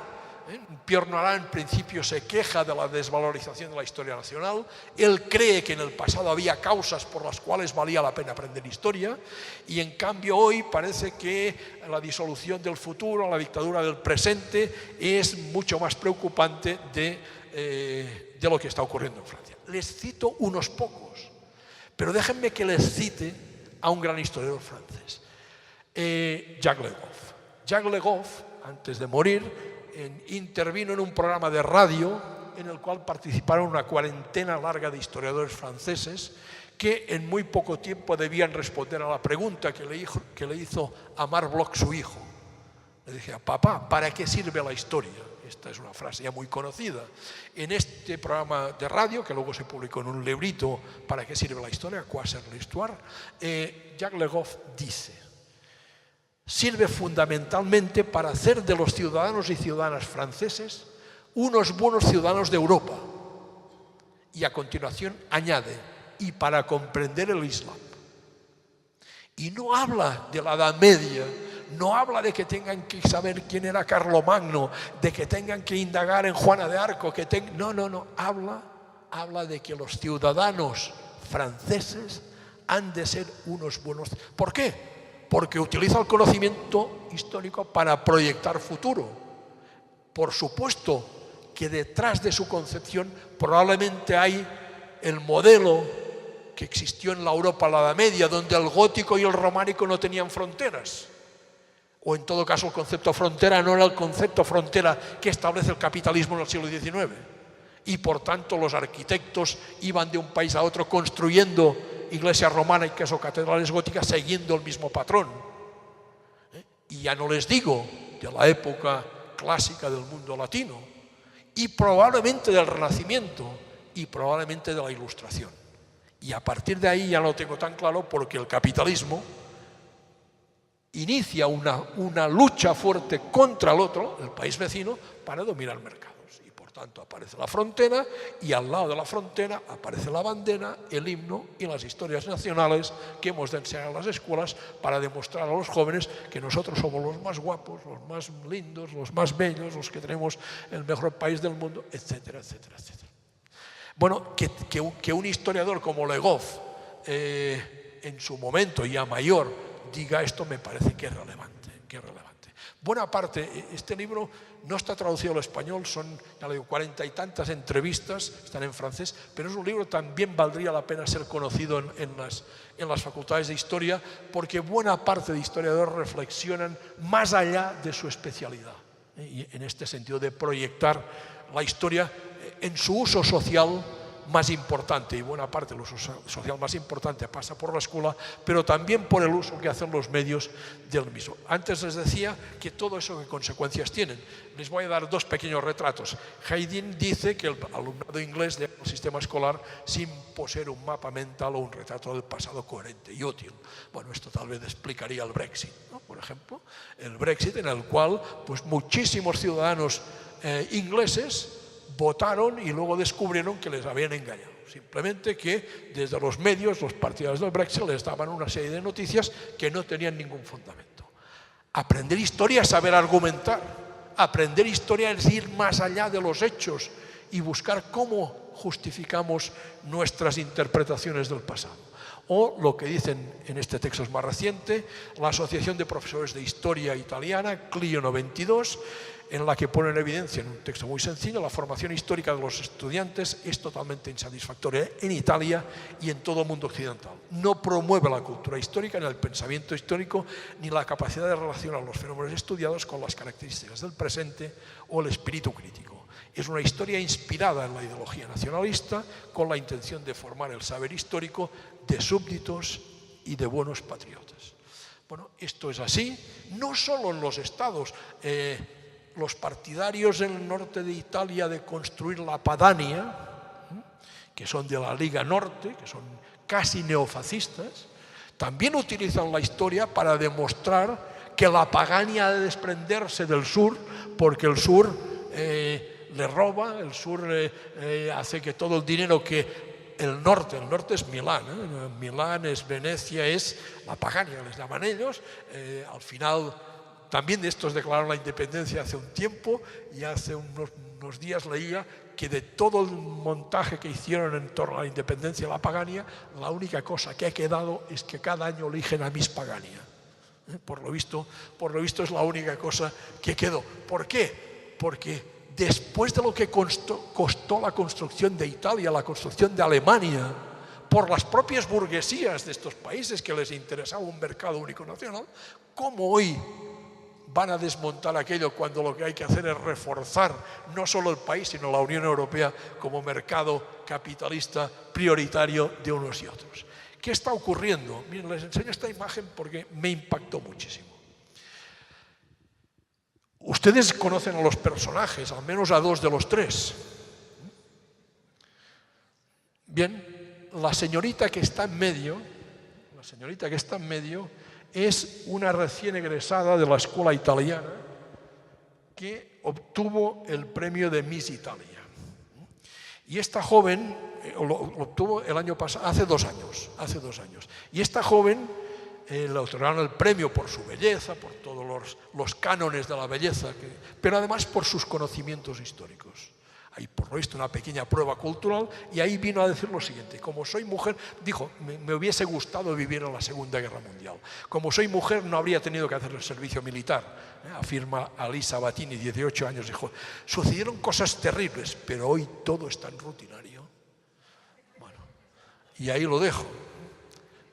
Pierre Nora en principio se queja de la desvalorización de la historia nacional. Él cree que en el pasado había causas por las cuales valía la pena aprender historia, y en cambio hoy parece que la disolución del futuro, la dictadura del presente, es mucho más preocupante de lo que está ocurriendo en Francia. Les cito unos pocos, pero déjenme que les cite a un gran historiador francés, Jacques Le Goff. Jacques Le Goff, antes de morir, intervino en un programa de radio en el cual participaron una cuarentena larga de historiadores franceses que en muy poco tiempo debían responder a la pregunta que le hizo a Marc Bloch, su hijo. Le dije: papá, ¿para qué sirve la historia? Esta es una frase ya muy conocida. En este programa de radio, que luego se publicó en un librito, ¿Para qué sirve la historia? Quoi sert l'histoire? Jacques Le Goff dice: sirve fundamentalmente para hacer de los ciudadanos y ciudadanas franceses unos buenos ciudadanos de Europa. Y a continuación añade: y para comprender el Islam. Y no habla de la Edad Media, no habla de que tengan que saber quién era Carlomagno, de que tengan que indagar en Juana de Arco, no, habla de que los ciudadanos franceses han de ser unos buenos. ¿Por qué? Porque utiliza el conocimiento histórico para proyectar futuro. Por supuesto que detrás de su concepción probablemente hay el modelo que existió en la Europa de la Edad Media, donde el gótico y el románico no tenían fronteras. O en todo caso el concepto frontera no era el concepto frontera que establece el capitalismo en el siglo XIX. Y por tanto los arquitectos iban de un país a otro construyendo iglesias románicas o catedrales góticas siguiendo el mismo patrón. Y ya no les digo de la época clásica del mundo latino, y probablemente del Renacimiento, y probablemente de la Ilustración. Y a partir de ahí ya no lo tengo tan claro, porque el capitalismo inicia una lucha fuerte contra el otro, el país vecino, para dominar mercados. Y por tanto aparece la frontera, y al lado de la frontera aparece la bandera, el himno y las historias nacionales que hemos de enseñar en las escuelas para demostrar a los jóvenes que nosotros somos los más guapos, los más lindos, los más bellos, los que tenemos el mejor país del mundo, etcétera, etcétera, etcétera. Bueno, que un historiador como Le Goff, en su momento ya mayor, diga esto, me parece que es relevante, Buena parte, este libro no está traducido al español, son, ya le digo, 40 y tantas entrevistas, están en francés, pero es un libro que también valdría la pena ser conocido en las facultades de historia, porque buena parte de historiadores reflexionan más allá de su especialidad, y en este sentido de proyectar la historia en su uso social más importante, y buena parte del uso social más importante pasa por la escuela, pero también por el uso que hacen los medios del mismo. Antes les decía que todo eso qué consecuencias tienen. Les voy a dar dos pequeños retratos. Haydn dice que el alumnado inglés debe al sistema escolar sin poseer un mapa mental o un retrato del pasado coherente y útil. Bueno, esto tal vez explicaría el Brexit, ¿no? Por ejemplo, el Brexit, en el cual pues muchísimos ciudadanos ingleses votaron y luego descubrieron que les habían engañado. Simplemente que desde los medios, los partidarios del Brexit, les daban una serie de noticias que no tenían ningún fundamento. Aprender historia es saber argumentar. Aprender historia es ir más allá de los hechos y buscar cómo justificamos nuestras interpretaciones del pasado. O lo que dicen en este texto es más reciente, la Asociación de Profesores de Historia Italiana, Clio 92, en la que pone en evidencia, en un texto muy sencillo, la formación histórica de los estudiantes es totalmente insatisfactoria en Italia y en todo el mundo occidental. No promueve la cultura histórica, ni el pensamiento histórico, ni la capacidad de relacionar los fenómenos estudiados con las características del presente o el espíritu crítico. Es una historia inspirada en la ideología nacionalista, con la intención de formar el saber histórico de súbditos y de buenos patriotas. Bueno, esto es así, no solo en los estados. Los partidarios en el norte de Italia de construir la Padania, que son de la Liga Norte, que son casi neofascistas, también utilizan la historia para demostrar que la Pagania ha de desprenderse del sur, porque el sur le roba, el sur hace que todo el dinero que el norte es Milán, Milán es Venecia, es la Pagania, les llaman ellos, al final también estos declararon la independencia hace un tiempo, y hace unos días leía que de todo el montaje que hicieron en torno a la independencia de la Pagania, la única cosa que ha quedado es que cada año eligen a Miss Pagania. Por lo visto es la única cosa que quedó. ¿Por qué? Porque después de lo que costó la construcción de Italia, la construcción de Alemania, por las propias burguesías de estos países que les interesaba un mercado único nacional, ¿cómo hoy van a desmontar aquello cuando lo que hay que hacer es reforzar no solo el país, sino la Unión Europea como mercado capitalista prioritario de unos y otros? ¿Qué está ocurriendo? Miren, les enseño esta imagen porque me impactó muchísimo. Ustedes conocen a los personajes, al menos a dos de los tres. Bien, la señorita que está en medio es una recién egresada de la escuela italiana que obtuvo el premio de Miss Italia. Y esta joven lo obtuvo el año pasado, hace dos años. Y esta joven le otorgaron el premio por su belleza, por todos los cánones de la belleza, pero además por sus conocimientos históricos. Hay por lo visto una pequeña prueba cultural, y ahí vino a decir lo siguiente: como soy mujer, dijo, me hubiese gustado vivir en la Segunda Guerra Mundial. Como soy mujer no habría tenido que hacer el servicio militar, afirma Alisa Battini, 18 años, dijo, sucedieron cosas terribles, pero hoy todo es tan rutinario. Bueno, y ahí lo dejo.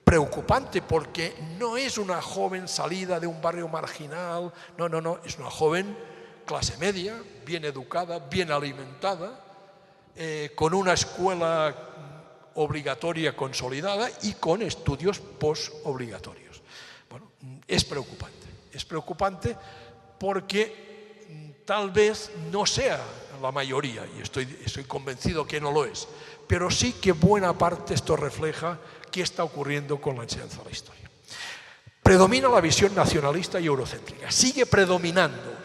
Preocupante, porque no es una joven salida de un barrio marginal, no, es una joven clase media, bien educada, bien alimentada, con una escuela obligatoria consolidada y con estudios postobligatorios. Bueno, es preocupante porque tal vez no sea la mayoría, y estoy convencido que no lo es, pero sí que buena parte esto refleja qué está ocurriendo con la enseñanza de la historia. Predomina la visión nacionalista y eurocéntrica, sigue predominando.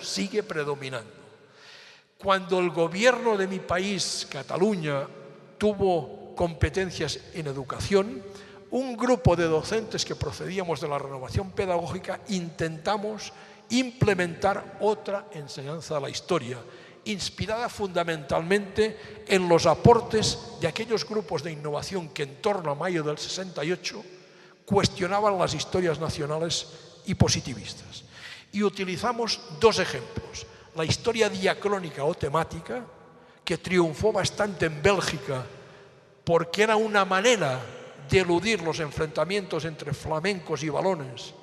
Cuando el gobierno de mi país, Cataluña, tuvo competencias en educación, un grupo de docentes que procedíamos de la renovación pedagógica intentamos implementar otra enseñanza de la historia, inspirada fundamentalmente en los aportes de aquellos grupos de innovación que en torno a mayo del 68 cuestionaban las historias nacionales y positivistas. Y utilizamos dos ejemplos: la historia diacrónica o temática, que triunfó bastante en Bélgica porque era una manera de eludir los enfrentamientos entre flamencos y valones,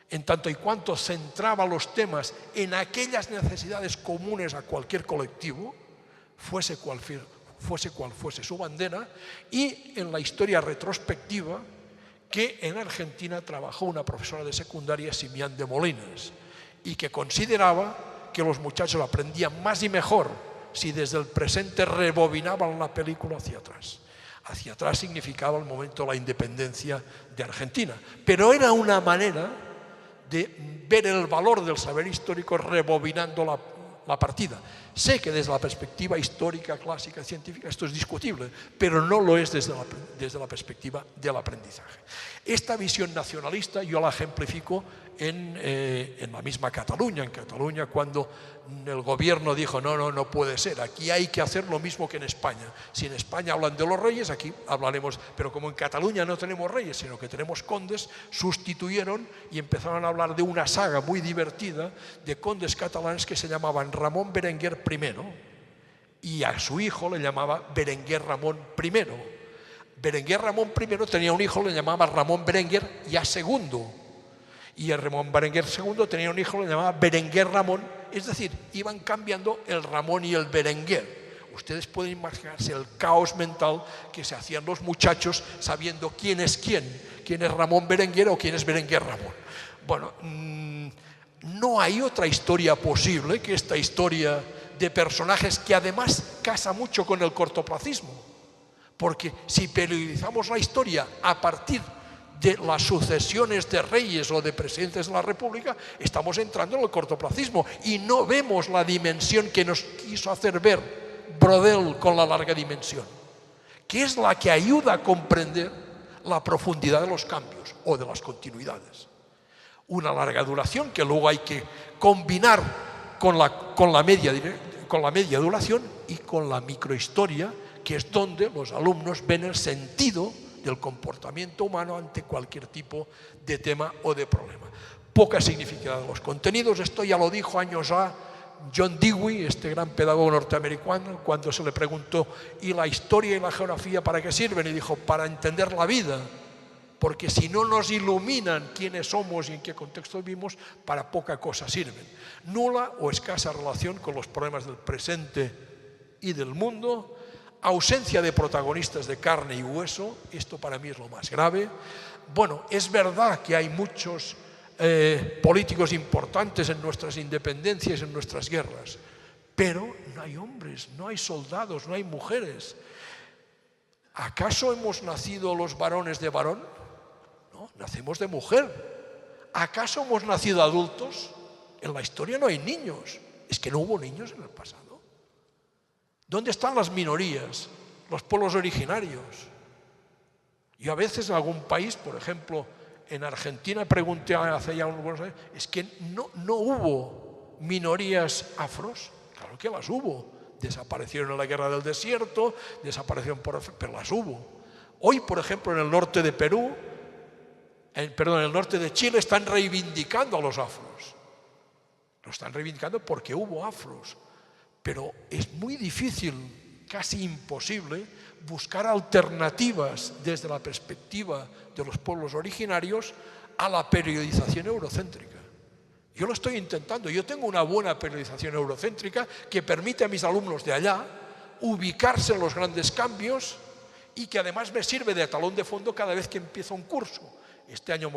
en tanto y cuanto centraba los temas en aquellas necesidades comunes a cualquier colectivo, fuese cual fuese su bandera, y en la historia retrospectiva, que en Argentina trabajó una profesora de secundaria, Simián de Molinas, y que consideraba que los muchachos aprendían más y mejor si desde el presente rebobinaban la película hacia atrás. Hacia atrás significaba el momento de la independencia de Argentina, pero era una manera de ver el valor del saber histórico rebobinando la partida. Sé que desde la perspectiva histórica, clásica, científica, esto es discutible, pero no lo es desde la perspectiva del aprendizaje. Esta visión nacionalista yo la ejemplifico en la misma Cataluña. En Cataluña, cuando el gobierno dijo no puede ser, aquí hay que hacer lo mismo que en España. Si en España hablan de los reyes, aquí hablaremos, pero como en Cataluña no tenemos reyes, sino que tenemos condes, sustituyeron y empezaron a hablar de una saga muy divertida de condes catalanes que se llamaban Ramón Berenguer I, y a su hijo le llamaba Berenguer Ramón I. Berenguer Ramón I tenía un hijo, le llamaba Ramón Berenguer ya II, y el Ramón Berenguer II tenía un hijo, le llamaba Berenguer Ramón, es decir, iban cambiando el Ramón y el Berenguer. Ustedes pueden imaginarse el caos mental que se hacían los muchachos sabiendo quién es Ramón Berenguer o quién es Berenguer Ramón. Bueno, no hay otra historia posible que esta historia de personajes que además casa mucho con el cortoplacismo, porque si periodizamos la historia a partir de las sucesiones de reyes o de presidentes de la República, estamos entrando en el cortoplacismo y no vemos la dimensión que nos quiso hacer ver Brodel con La larga dimensión, que es la que ayuda a comprender la profundidad de los cambios o de las continuidades. Una larga duración que luego hay que combinar con la media duración y con la microhistoria, que es donde los alumnos ven el sentido del comportamiento humano ante cualquier tipo de tema o de problema. Poca significación de los contenidos, esto ya lo dijo años A John Dewey, este gran pedagogo norteamericano, cuando se le preguntó ¿y la historia y la geografía para qué sirven? Y dijo, para entender la vida, porque si no nos iluminan quiénes somos y en qué contexto vivimos, para poca cosa sirven. Nula o escasa relación con los problemas del presente y del mundo, ausencia de protagonistas de carne y hueso, esto para mí es lo más grave. Bueno, es verdad que hay muchos políticos importantes en nuestras independencias, en nuestras guerras, pero no hay hombres, no hay soldados, no hay mujeres. ¿Acaso hemos nacido los varones de varón? No, nacemos de mujer. ¿Acaso hemos nacido adultos? En la historia no hay niños. Es que no hubo niños en el pasado. ¿Dónde están las minorías, los pueblos originarios? Yo a veces en algún país, por ejemplo, en Argentina pregunté hace ya unos años, es que no hubo minorías afros. Claro que las hubo. Desaparecieron en la guerra del desierto, desaparecieron pero las hubo. Hoy, por ejemplo, en el norte de Perú, en el norte de Chile, están reivindicando a los afros. Lo están reivindicando porque hubo afros. Pero es muy difícil, casi imposible, buscar alternativas desde la perspectiva de los pueblos originarios a la periodización eurocéntrica. Yo lo estoy intentando. Yo tengo una buena periodización eurocéntrica que permite a mis alumnos de allá ubicarse en los grandes cambios y que además me sirve de talón de fondo cada vez que empiezo un curso. Este año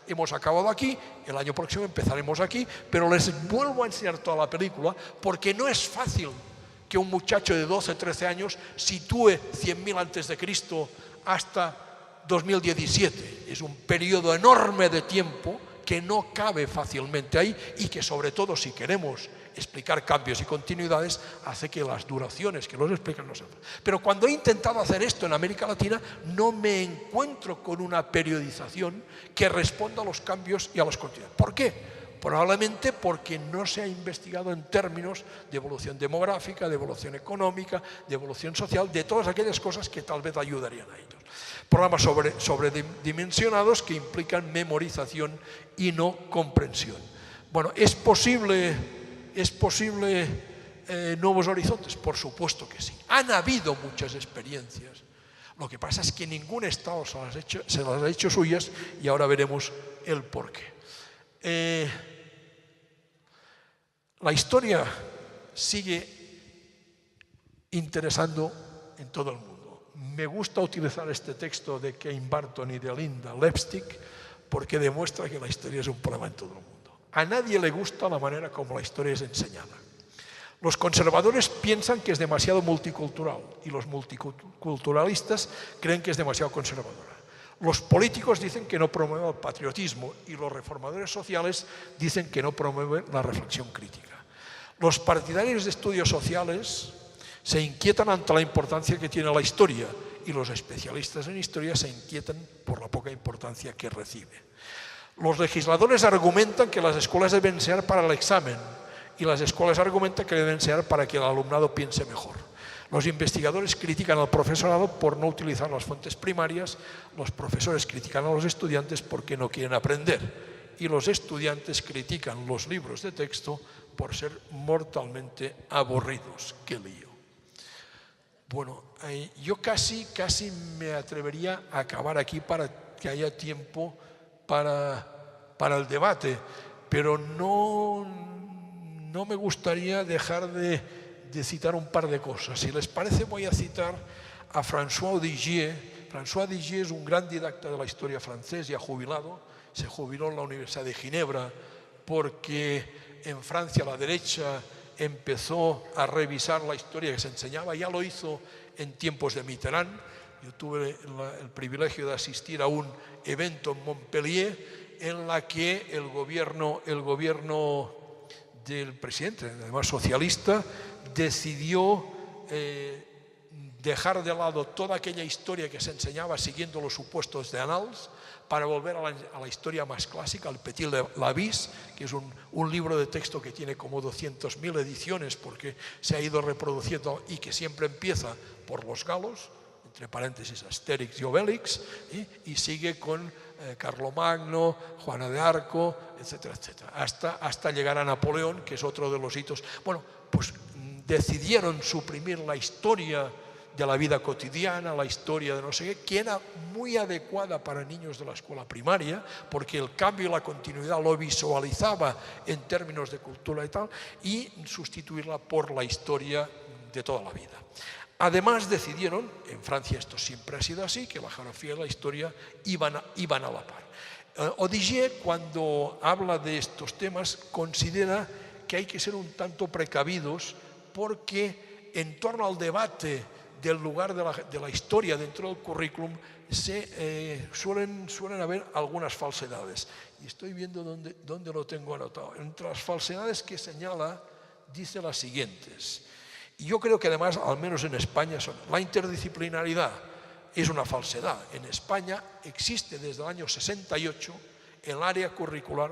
hemos acabado aquí, el año próximo empezaremos aquí, pero les vuelvo a enseñar toda la película porque no es fácil que un muchacho de 12, 13 años sitúe 100.000 antes de Cristo hasta 2017. Es un periodo enorme de tiempo que no cabe fácilmente ahí y que sobre todo si queremos explicar cambios y continuidades hace que las duraciones que los explican no sean. Pero cuando he intentado hacer esto en América Latina no me encuentro con una periodización que responda a los cambios y a las continuidades. ¿Por qué? Probablemente porque no se ha investigado en términos de evolución demográfica, de evolución económica, de evolución social, de todas aquellas cosas que tal vez ayudarían a ellos. Programas sobredimensionados que implican memorización y no comprensión. Bueno, ¿es posible nuevos horizontes? Por supuesto que sí. Han habido muchas experiencias. Lo que pasa es que ningún Estado se las ha hecho suyas y ahora veremos el porqué. La historia sigue interesando en todo el mundo. Me gusta utilizar este texto de Kane Barton y de Linda Lepstick porque demuestra que la historia es un problema en todo el mundo. A nadie le gusta la manera como la historia es enseñada. Los conservadores piensan que es demasiado multicultural y los multiculturalistas creen que es demasiado conservadora. Los políticos dicen que no promueve el patriotismo y los reformadores sociales dicen que no promueve la reflexión crítica. Los partidarios de estudios sociales se inquietan ante la importancia que tiene la historia y los especialistas en historia se inquietan por la poca importancia que recibe. Los legisladores argumentan que las escuelas deben ser para el examen y las escuelas argumentan que deben ser para que el alumnado piense mejor. Los investigadores critican al profesorado por no utilizar las fuentes primarias, los profesores critican a los estudiantes porque no quieren aprender y los estudiantes critican los libros de texto por ser mortalmente aburridos. ¡Qué lío! Bueno, yo casi me atrevería a acabar aquí para que haya tiempo para el debate, pero no me gustaría dejar de citar un par de cosas. Si les parece, voy a citar a François Odigier. François Odigier es un gran didacta de la historia francés, ya jubilado. Se jubiló en la Universidad de Ginebra porque en Francia la derecha empezó a revisar la historia que se enseñaba. Ya lo hizo en tiempos de Mitterrand. Yo tuve el privilegio de asistir a un evento en Montpellier en la que el gobierno del presidente, además socialista, decidió dejar de lado toda aquella historia que se enseñaba siguiendo los supuestos de Annals para volver a la historia más clásica, al Petit Lavis, que es un libro de texto que tiene como 200.000 ediciones porque se ha ido reproduciendo y que siempre empieza por los galos, entre paréntesis Astérix y Obélix, y sigue con Carlomagno, Juana de Arco, etcétera, etcétera, hasta llegar a Napoleón, que es otro de los hitos. Bueno, pues decidieron suprimir la historia de la vida cotidiana, la historia de no sé qué, que era muy adecuada para niños de la escuela primaria, porque el cambio y la continuidad lo visualizaba en términos de cultura y tal, y sustituirla por la historia de toda la vida. Además decidieron, en Francia esto siempre ha sido así, que la geografía y la historia iban a la par. Odigier, cuando habla de estos temas, considera que hay que ser un tanto precavidos porque en torno al debate del lugar de la historia dentro del currículum suelen haber algunas falsedades. Y estoy viendo dónde lo tengo anotado. Entre las falsedades que señala, dice las siguientes. Y yo creo que además, al menos en España, la interdisciplinaridad es una falsedad. En España existe desde el año 68 el área curricular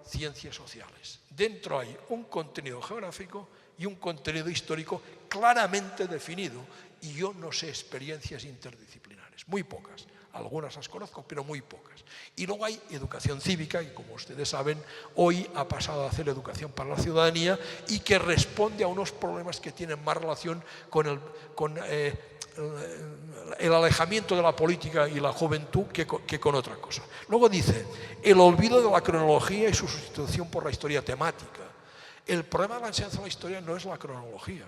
Ciencias Sociales. Dentro hay un contenido geográfico y un contenido histórico claramente definido. Y yo no sé experiencias interdisciplinares, muy pocas. Algunas las conozco, pero muy pocas. Y luego hay educación cívica, que como ustedes saben, hoy ha pasado a hacer educación para la ciudadanía y que responde a unos problemas que tienen más relación con el alejamiento de la política y la juventud que con otra cosa. Luego dice, el olvido de la cronología y su sustitución por la historia temática. El problema de la enseñanza de la historia no es la cronología.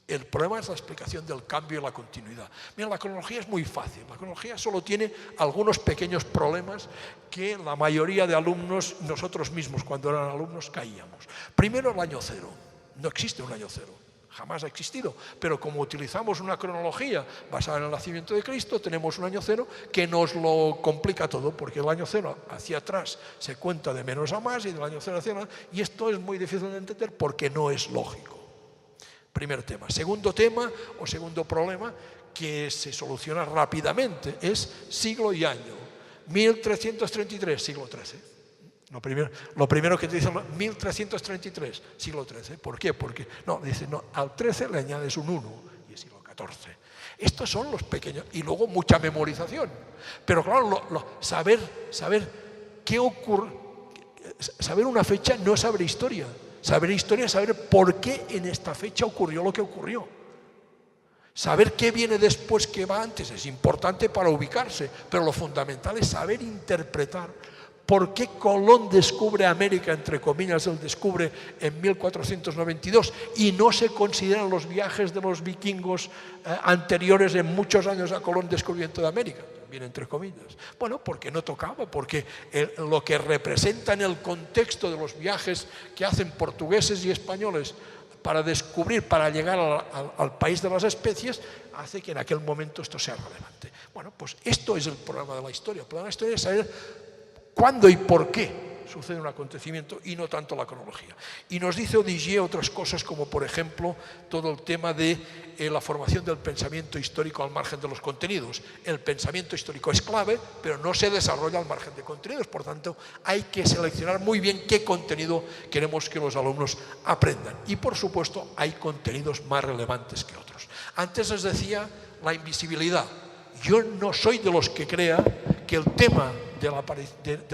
El problema es la explicación del cambio y la continuidad. Mira, la cronología es muy fácil. La cronología solo tiene algunos pequeños problemas que la mayoría de alumnos, nosotros mismos cuando eran alumnos, caíamos. Primero, el año cero. No existe un año cero. Jamás ha existido. Pero como utilizamos una cronología basada en el nacimiento de Cristo, tenemos un año cero que nos lo complica todo, porque el año cero hacia atrás se cuenta de menos a más y del año cero hacia atrás, y esto es muy difícil de entender porque no es lógico. Primer tema. Segundo tema o segundo problema que se soluciona rápidamente es siglo y año. 1333, siglo XIII. Lo primero que te dicen, 1333, siglo XIII. ¿Por qué? Porque al 13 le añades un 1 y es siglo XIV. Estos son los pequeños. Y luego mucha memorización. Pero claro, saber qué ocurre, saber una fecha no es saber historia. Saber historia es saber por qué en esta fecha ocurrió lo que ocurrió. Saber qué viene después, qué va antes, es importante para ubicarse, pero lo fundamental es saber interpretar por qué Colón descubre América, entre comillas, él descubre en 1492 y no se consideran los viajes de los vikingos anteriores en muchos años a Colón descubrimiento de América. Bien entre comillas. Bueno, porque no tocaba, porque lo que representa en el contexto de los viajes que hacen portugueses y españoles para descubrir, para llegar al país de las especies, hace que en aquel momento esto sea relevante. Bueno, pues esto es el problema de la historia. El problema de la historia es saber cuándo y por qué sucede un acontecimiento y no tanto la cronología. Y nos dice Odigier otras cosas como, por ejemplo, todo el tema de la formación del pensamiento histórico al margen de los contenidos. El pensamiento histórico es clave, pero no se desarrolla al margen de contenidos. Por tanto, hay que seleccionar muy bien qué contenido queremos que los alumnos aprendan. Y, por supuesto, hay contenidos más relevantes que otros. Antes les decía la invisibilidad. Yo no soy de los que crea que el tema de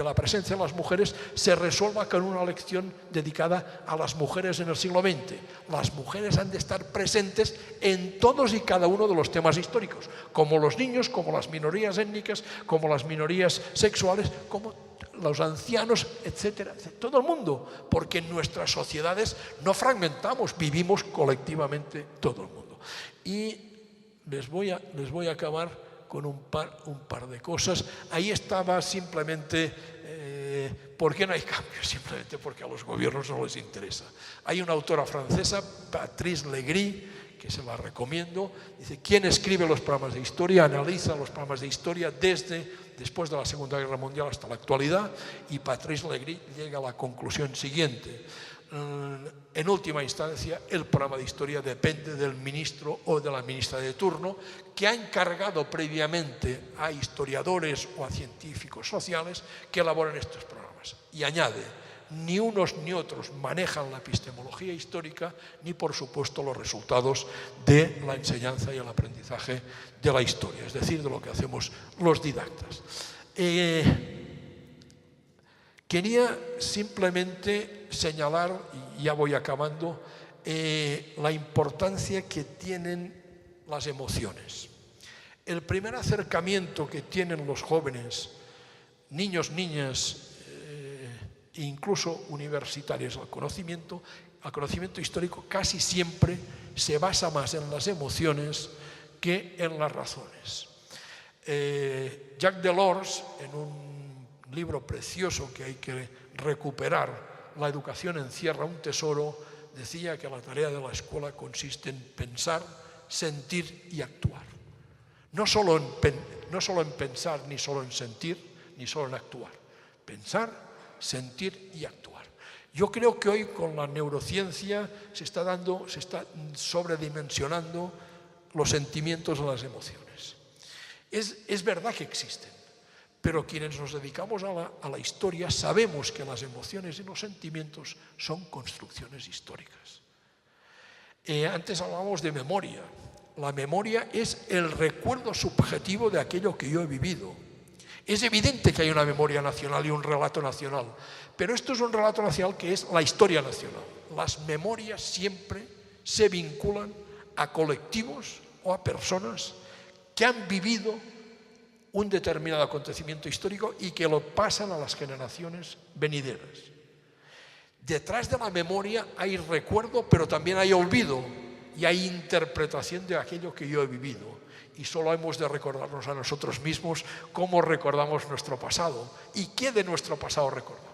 la presencia de las mujeres se resuelva con una lección dedicada a las mujeres en el siglo XX. Las mujeres han de estar presentes en todos y cada uno de los temas históricos, como los niños, como las minorías étnicas, como las minorías sexuales, como los ancianos, etcétera, etcétera, todo el mundo, porque en nuestras sociedades no fragmentamos, vivimos colectivamente todo el mundo. Y les voy a acabar con un par de cosas. Ahí estaba simplemente, ¿por qué no hay cambios? Simplemente porque a los gobiernos no les interesa. Hay una autora francesa, Patrice Legris, que se la recomiendo, dice, ¿quién escribe los programas de historia? Analiza los programas de historia desde después de la Segunda Guerra Mundial hasta la actualidad, y Patrice Legris llega a la conclusión siguiente. En última instancia, el programa de historia depende del ministro o de la ministra de turno, que ha encargado previamente a historiadores o a científicos sociales que elaboren estos programas. Y añade, ni unos ni otros manejan la epistemología histórica, ni por supuesto los resultados de la enseñanza y el aprendizaje de la historia, es decir, de lo que hacemos los didactas. Quería simplemente señalar, y ya voy acabando, la importancia que tienen las emociones. El primer acercamiento que tienen los jóvenes, niños, niñas, e incluso universitarios al conocimiento histórico, casi siempre se basa más en las emociones que en las razones. Jacques Delors, en un libro precioso que hay que recuperar, La educación encierra un tesoro, decía que la tarea de la escuela consiste en pensar, sentir y actuar. No solo en pensar, ni solo en sentir, ni solo en actuar. Pensar, sentir y actuar. Yo creo que hoy con la neurociencia se está sobredimensionando los sentimientos o las emociones. Es verdad que existen, pero quienes nos dedicamos a la historia sabemos que las emociones y los sentimientos son construcciones históricas. Antes hablábamos de memoria. La memoria es el recuerdo subjetivo de aquello que yo he vivido. Es evidente que hay una memoria nacional y un relato nacional, pero esto es un relato nacional que es la historia nacional. Las memorias siempre se vinculan a colectivos o a personas que han vivido un determinado acontecimiento histórico y que lo pasan a las generaciones venideras. Detrás de la memoria hay recuerdo, pero también hay olvido y hay interpretación de aquello que yo he vivido. Y solo hemos de recordarnos a nosotros mismos cómo recordamos nuestro pasado y qué de nuestro pasado recordamos.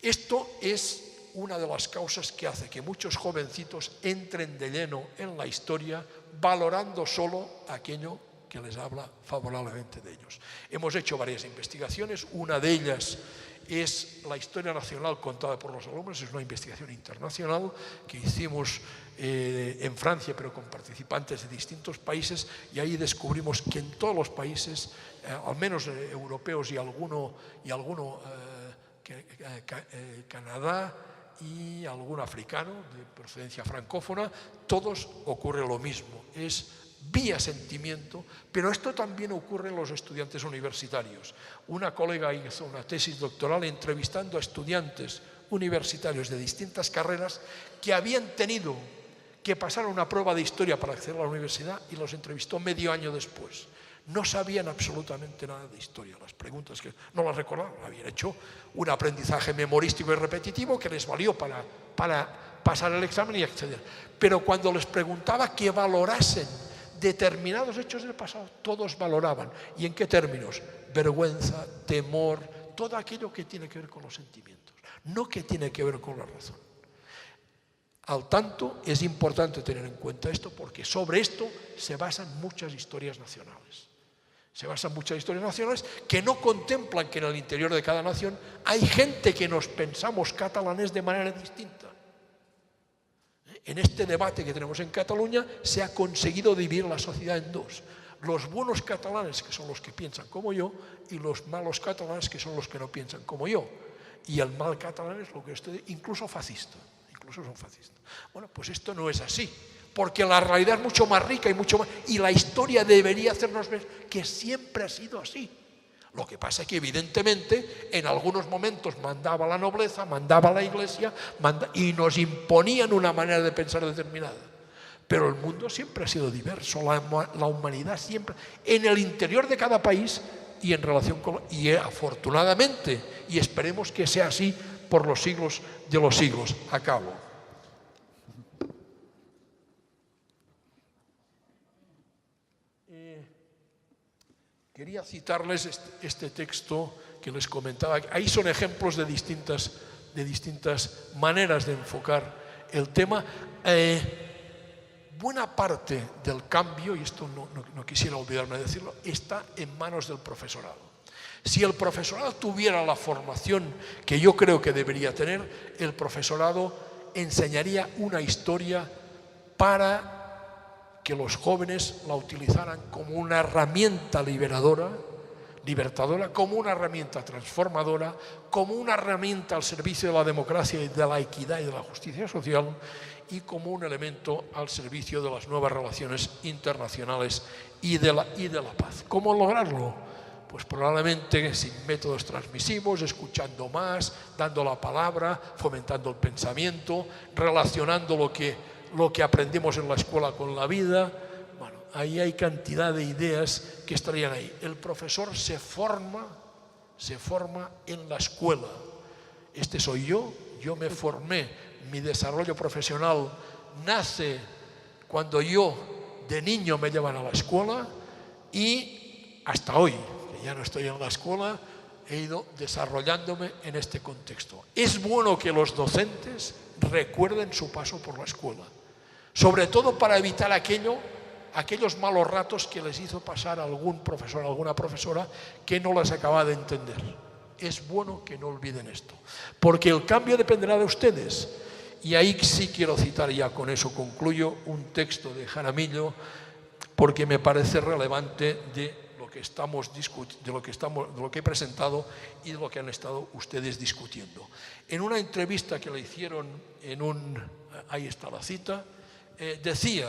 Esto es una de las causas que hace que muchos jovencitos entren de lleno en la historia valorando solo aquello que les habla favorablemente de ellos. Hemos hecho varias investigaciones, una de ellas es la historia nacional contada por los alumnos, es una investigación internacional que hicimos en Francia, pero con participantes de distintos países, y ahí descubrimos que en todos los países, al menos europeos y alguno Canadá y algún africano de procedencia francófona, todos ocurre lo mismo, es vía sentimiento, pero esto también ocurre en los estudiantes universitarios. Una colega hizo una tesis doctoral entrevistando a estudiantes universitarios de distintas carreras que habían tenido que pasar una prueba de historia para acceder a la universidad y los entrevistó medio año después. No sabían absolutamente nada de historia. Las preguntas que no las recordaban, habían hecho un aprendizaje memorístico y repetitivo que les valió para pasar el examen y acceder. Pero cuando les preguntaba que valorasen determinados hechos del pasado, todos valoraban. ¿Y en qué términos? Vergüenza, temor, todo aquello que tiene que ver con los sentimientos, no que tiene que ver con la razón. Al tanto, es importante tener en cuenta esto porque sobre esto se basan muchas historias nacionales. Se basan muchas historias nacionales que no contemplan que en el interior de cada nación hay gente que nos pensamos catalanes de manera distinta. En este debate que tenemos en Cataluña se ha conseguido dividir la sociedad en dos. Los buenos catalanes, que son los que piensan como yo, y los malos catalanes, que son los que no piensan como yo. Y el mal catalán es lo que estoy, incluso fascista. Incluso son fascistas. Bueno, pues esto no es así, porque la realidad es mucho más rica y la historia debería hacernos ver que siempre ha sido así. Lo que pasa es que evidentemente en algunos momentos mandaba la nobleza, mandaba la iglesia y nos imponían una manera de pensar determinada. Pero el mundo siempre ha sido diverso, la humanidad siempre, en el interior de cada país y en relación con... Y afortunadamente, y esperemos que sea así por los siglos de los siglos. Acabo. Quería citarles este texto que les comentaba. Ahí son ejemplos de distintas maneras de enfocar el tema. buena parte del cambio, y esto no quisiera olvidarme de decirlo, está en manos del profesorado. Si el profesorado tuviera la formación que yo creo que debería tener, el profesorado enseñaría una historia para que los jóvenes la utilizaran como una herramienta libertadora, como una herramienta transformadora, como una herramienta al servicio de la democracia y de la equidad y de la justicia social, y como un elemento al servicio de las nuevas relaciones internacionales y de la paz. ¿Cómo lograrlo? Pues probablemente sin métodos transmisivos, escuchando más, dando la palabra, fomentando el pensamiento, relacionando lo que aprendemos en la escuela con la vida. Bueno, ahí hay cantidad de ideas que estarían ahí. El profesor se forma en la escuela. Este soy yo me formé. Mi desarrollo profesional nace cuando yo de niño me llevan a la escuela y hasta hoy, que ya no estoy en la escuela, he ido desarrollándome en este contexto. Es bueno que los docentes recuerden su paso por la escuela, sobre todo para evitar aquellos malos ratos que les hizo pasar algún profesor, alguna profesora que no las acaba de entender. Es bueno que no olviden esto, porque el cambio dependerá de ustedes. Y ahí sí quiero citar, ya con eso concluyo, un texto de Jaramillo, porque me parece relevante de lo que estamos discutiendo, de lo que he presentado y de lo que han estado ustedes discutiendo. En una entrevista que le hicieron ahí está la cita, decía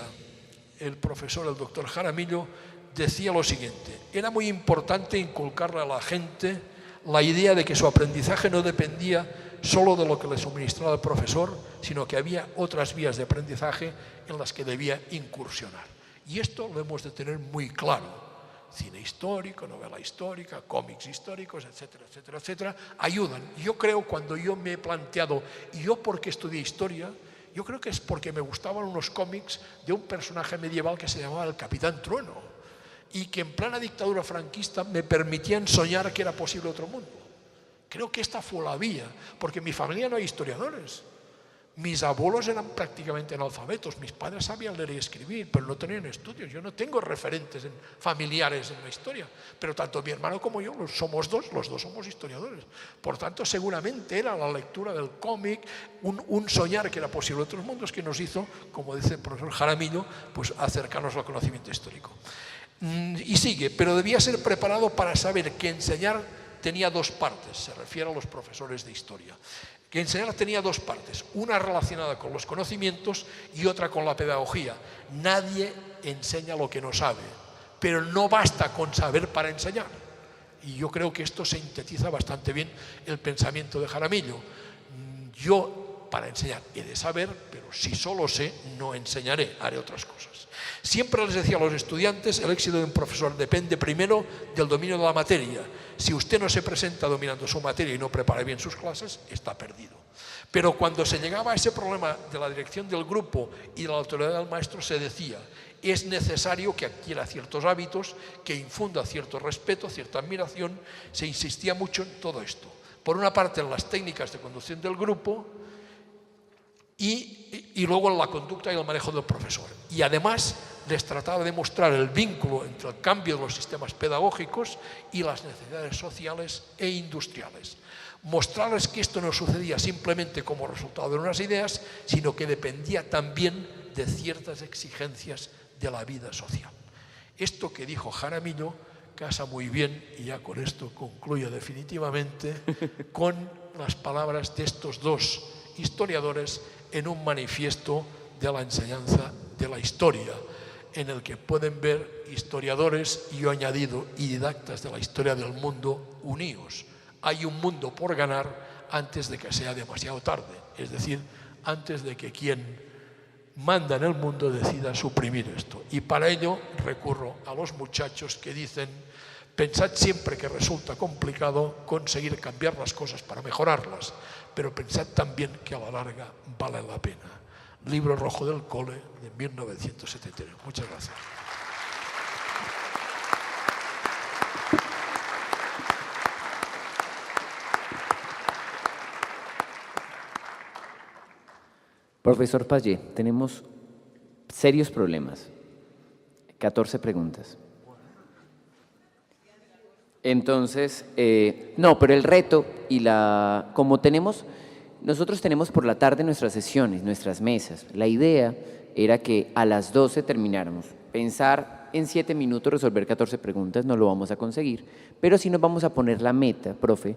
el profesor, el doctor Jaramillo, decía lo siguiente: era muy importante inculcarle a la gente la idea de que su aprendizaje no dependía solo de lo que le suministraba el profesor, sino que había otras vías de aprendizaje en las que debía incursionar. Y esto lo hemos de tener muy claro. Cine histórico, novela histórica, cómics históricos, etcétera, etcétera, etcétera, ayudan. Yo creo, cuando yo me he planteado, ¿y yo por qué estudié historia? Yo creo que es porque me gustaban unos cómics de un personaje medieval que se llamaba el Capitán Trueno, y que en plena dictadura franquista me permitían soñar que era posible otro mundo. Creo que esta fue la vía, porque en mi familia no hay historiadores. Mis abuelos eran prácticamente analfabetos, mis padres sabían leer y escribir, pero no tenían estudios. Yo no tengo referentes familiares en la historia, pero tanto mi hermano como yo somos los dos somos historiadores. Por tanto, seguramente era la lectura del cómic, un soñar que era posible otros mundos, que nos hizo, como dice el profesor Jaramillo, pues acercarnos al conocimiento histórico. Y sigue, pero debía ser preparado para saber que enseñar tenía dos partes, se refiere a los profesores de historia. Que enseñar tenía dos partes, una relacionada con los conocimientos y otra con la pedagogía. Nadie enseña lo que no sabe, pero no basta con saber para enseñar. Y yo creo que esto sintetiza bastante bien el pensamiento de Jaramillo. Yo, para enseñar, he de saber, pero si solo sé, no enseñaré, haré otras cosas. Siempre les decía a los estudiantes, el éxito de un profesor depende primero del dominio de la materia. Si usted no se presenta dominando su materia y no prepara bien sus clases, está perdido. Pero cuando se llegaba a ese problema de la dirección del grupo y de la autoridad del maestro, se decía: es necesario que adquiera ciertos hábitos, que infunda cierto respeto, cierta admiración. Se insistía mucho en todo esto. Por una parte, en las técnicas de conducción del grupo, y luego en la conducta y el manejo del profesor. Y además les trataba de mostrar el vínculo entre el cambio de los sistemas pedagógicos y las necesidades sociales e industriales. Mostrarles que esto no sucedía simplemente como resultado de unas ideas, sino que dependía también de ciertas exigencias de la vida social. Esto que dijo Jaramillo casa muy bien, y ya con esto concluyo definitivamente, con las palabras de estos dos historiadores en un manifiesto de la enseñanza de la historia, en el que pueden ver historiadores, y yo he añadido, y didactas de la historia del mundo unidos. Hay un mundo por ganar antes de que sea demasiado tarde, es decir, antes de que quien manda en el mundo decida suprimir esto. Y para ello recurro a los muchachos que dicen: pensad siempre que resulta complicado conseguir cambiar las cosas para mejorarlas, pero pensad también que a la larga vale la pena. Libro rojo del cole de 1973. Muchas gracias. Profesor Pallé, tenemos Serios problemas. 14 preguntas. Entonces, no, pero el reto y como nosotros tenemos por la tarde nuestras sesiones, nuestras mesas. La idea era que a las 12 termináramos. Pensar en 7 minutos resolver 14 preguntas no lo vamos a conseguir, pero sí nos vamos a poner la meta, profe,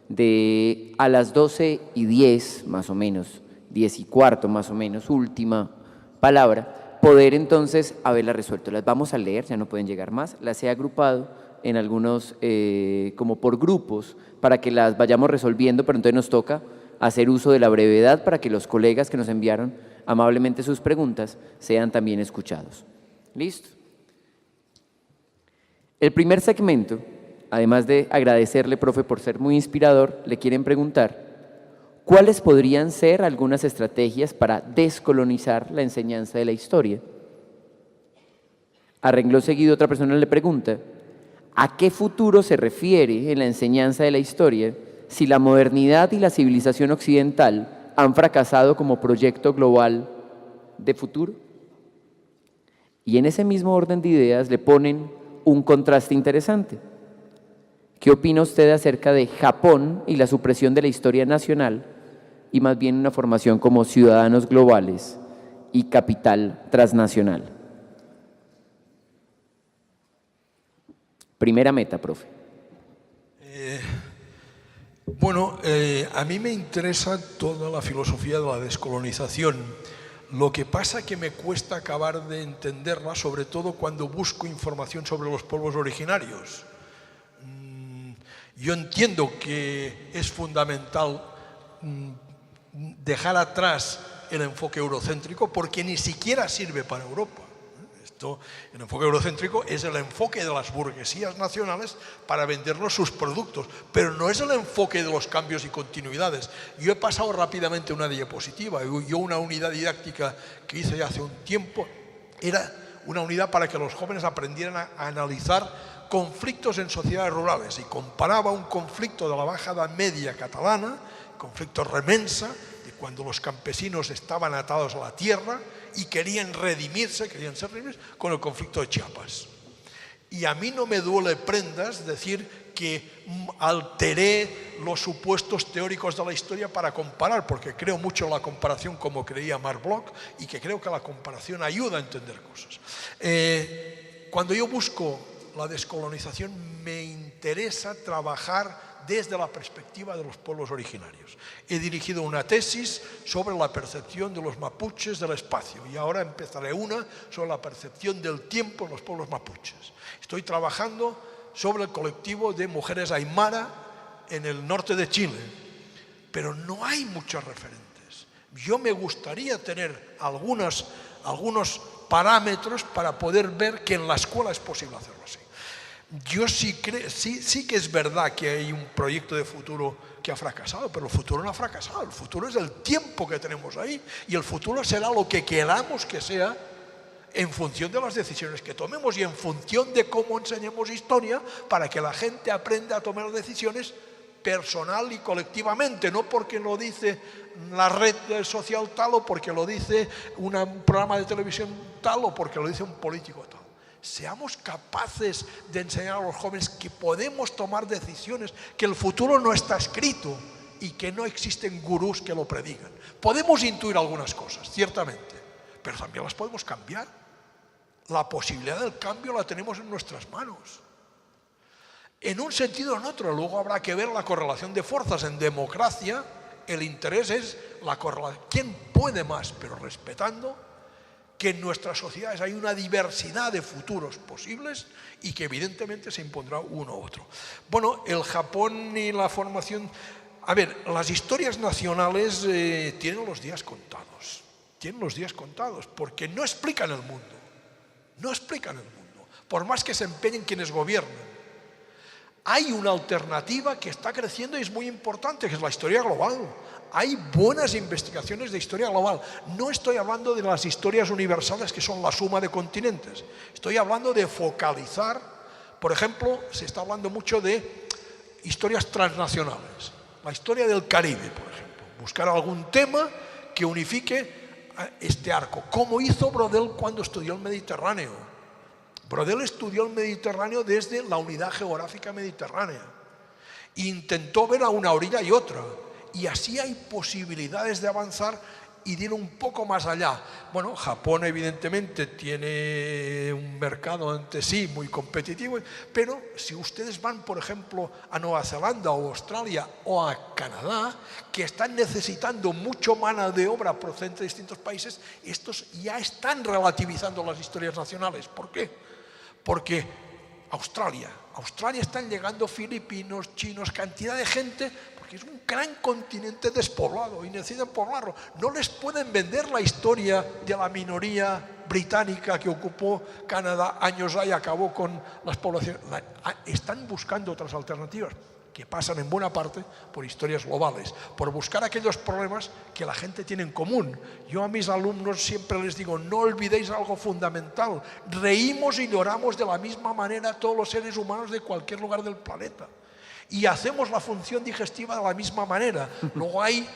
de a las 12:10 más o menos, 10:15 más o menos, última palabra, poder entonces haberlas resuelto. Las vamos a leer, ya no pueden llegar más, las he agrupado en algunos, como por grupos, para que las vayamos resolviendo, pero entonces nos toca hacer uso de la brevedad para que los colegas que nos enviaron amablemente sus preguntas sean también escuchados. ¿Listo? El primer segmento, además de agradecerle, profe, por ser muy inspirador, le quieren preguntar ¿cuáles podrían ser algunas estrategias para descolonizar la enseñanza de la historia? A renglón seguido, otra persona le pregunta ¿a qué futuro se refiere en la enseñanza de la historia si la modernidad y la civilización occidental han fracasado como proyecto global de futuro? Y en ese mismo orden de ideas le ponen un contraste interesante. ¿Qué opina usted acerca de Japón y la supresión de la historia nacional y más bien una formación como ciudadanos globales y capital transnacional? Primera meta, profe. Bueno, a mí me interesa toda la filosofía de la descolonización. Lo que pasa es que me cuesta acabar de entenderla, sobre todo cuando busco información sobre los pueblos originarios. Yo entiendo que es fundamental dejar atrás el enfoque eurocéntrico porque ni siquiera sirve para Europa. El enfoque eurocéntrico es el enfoque de las burguesías nacionales para vendernos sus productos, pero no es el enfoque de los cambios y continuidades. Yo he pasado rápidamente una diapositiva. Yo una unidad didáctica que hice ya hace un tiempo era una unidad para que los jóvenes aprendieran a analizar conflictos en sociedades rurales y comparaba un conflicto de la Baja Edad Media catalana, conflicto remensa, de cuando los campesinos estaban atados a la tierra y querían redimirse, querían ser redimidos, con el conflicto de Chiapas. Y a mí no me duele prendas decir que alteré los supuestos teóricos de la historia para comparar, porque creo mucho en la comparación como creía Marc Bloch y que creo que la comparación ayuda a entender cosas. Cuando yo busco la descolonización me interesa trabajar desde la perspectiva de los pueblos originarios. He dirigido una tesis sobre la percepción de los mapuches del espacio y ahora empezaré una sobre la percepción del tiempo en los pueblos mapuches. Estoy trabajando sobre el colectivo de mujeres aymara en el norte de Chile, pero no hay muchos referentes. Yo me gustaría tener algunos parámetros para poder ver que en la escuela es posible hacerlo así. Yo sí que es verdad que hay un proyecto de futuro que ha fracasado, pero el futuro no ha fracasado. El futuro es el tiempo que tenemos ahí y el futuro será lo que queramos que sea en función de las decisiones que tomemos y en función de cómo enseñemos historia para que la gente aprenda a tomar decisiones personal y colectivamente, no porque lo dice la red social tal o porque lo dice un programa de televisión tal o porque lo dice un político tal. Seamos capaces de enseñar a los jóvenes que podemos tomar decisiones, que el futuro no está escrito y que no existen gurús que lo predigan. Podemos intuir algunas cosas, ciertamente, pero también las podemos cambiar. La posibilidad del cambio la tenemos en nuestras manos. En un sentido o en otro, luego habrá que ver la correlación de fuerzas. En democracia, el interés es la correlación. ¿Quién puede más? Pero respetando que en nuestras sociedades hay una diversidad de futuros posibles y que evidentemente se impondrá uno u otro. Bueno, el Japón y la formación... A ver, las historias nacionales tienen los días contados. Tienen los días contados porque no explican el mundo. No explican el mundo, por más que se empeñen quienes gobiernan. Hay una alternativa que está creciendo y es muy importante, que es la historia global. Hay buenas investigaciones de historia global. No estoy hablando de las historias universales que son la suma de continentes. Estoy hablando de focalizar, por ejemplo, se está hablando mucho de historias transnacionales. La historia del Caribe, por ejemplo. Buscar algún tema que unifique este arco, como hizo Brodel cuando estudió el Mediterráneo. Brodel estudió el Mediterráneo desde la unidad geográfica mediterránea. Intentó ver a una orilla y otra. Y así hay posibilidades de avanzar y de ir un poco más allá. Bueno, Japón evidentemente tiene un mercado ante sí muy competitivo, pero si ustedes van, por ejemplo, a Nueva Zelanda o Australia o a Canadá, que están necesitando mucho mano de obra procedente de distintos países, estos ya están relativizando las historias nacionales. ¿Por qué? Porque Australia están llegando filipinos, chinos, cantidad de gente, porque es un gran continente despoblado y necesitan poblarlo. No les pueden vender la historia de la minoría británica que ocupó Canadá años y acabó con las poblaciones. Están buscando otras alternativas que pasan en buena parte por historias globales, por buscar aquellos problemas que la gente tiene en común. Yo a mis alumnos siempre les digo, no olvidéis algo fundamental: reímos y lloramos de la misma manera todos los seres humanos de cualquier lugar del planeta. Y hacemos la función digestiva de la misma manera. Luego hay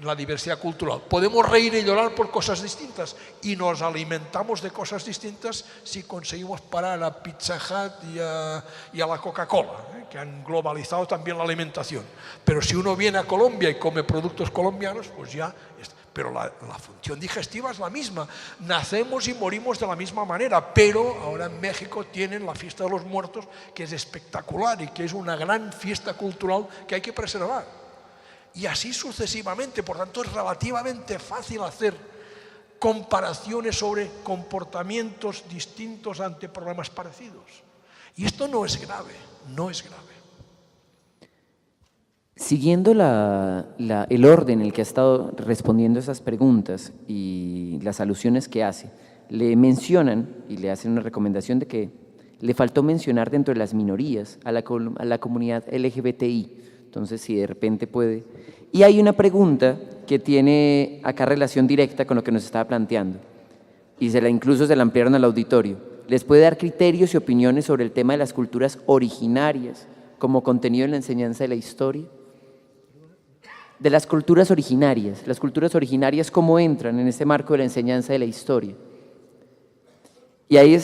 la diversidad cultural. Podemos reír y llorar por cosas distintas y nos alimentamos de cosas distintas si conseguimos parar a Pizza Hut y a la Coca-Cola, que han globalizado también la alimentación. Pero si uno viene a Colombia y come productos colombianos, pues ya... Pero la función digestiva es la misma. Nacemos y morimos de la misma manera, pero ahora en México tienen la fiesta de los muertos, que es espectacular y que es una gran fiesta cultural que hay que preservar. Y así sucesivamente. Por tanto, es relativamente fácil hacer comparaciones sobre comportamientos distintos ante problemas parecidos. Y esto no es grave, no es grave. Siguiendo el orden en el que ha estado respondiendo esas preguntas y las alusiones que hace, le mencionan y le hacen una recomendación de que le faltó mencionar dentro de las minorías a la comunidad LGBTI. Entonces, si de repente puede. Y hay una pregunta que tiene acá relación directa con lo que nos estaba planteando, y incluso se la ampliaron al auditorio. ¿Les puede dar criterios y opiniones sobre el tema de las culturas originarias como contenido en la enseñanza de la historia? De las culturas originarias cómo entran en este marco de la enseñanza de la historia. Y ahí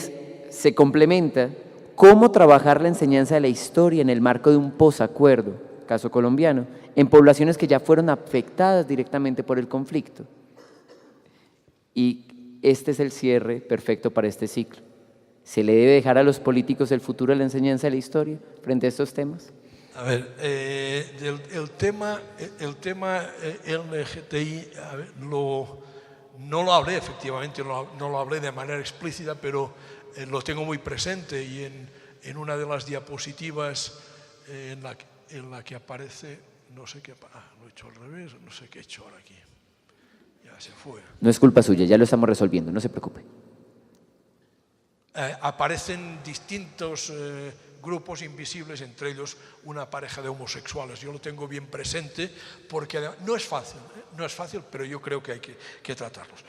se complementa cómo trabajar la enseñanza de la historia en el marco de un posacuerdo, caso colombiano, en poblaciones que ya fueron afectadas directamente por el conflicto. Y este es el cierre perfecto para este ciclo. ¿Se le debe dejar a los políticos el futuro de la enseñanza de la historia frente a estos temas? A ver, el tema LGTBI, no lo hablé efectivamente, no lo hablé de manera explícita, pero lo tengo muy presente, y en una de las diapositivas en la que aparece, no sé qué, lo he hecho al revés, no sé qué he hecho ahora aquí, ya se fue. No es culpa suya, ya lo estamos resolviendo, no se preocupe. Aparecen distintos grupos invisibles, entre ellos una pareja de homosexuales. Yo lo tengo bien presente porque no es fácil, pero yo creo que hay que tratarlos.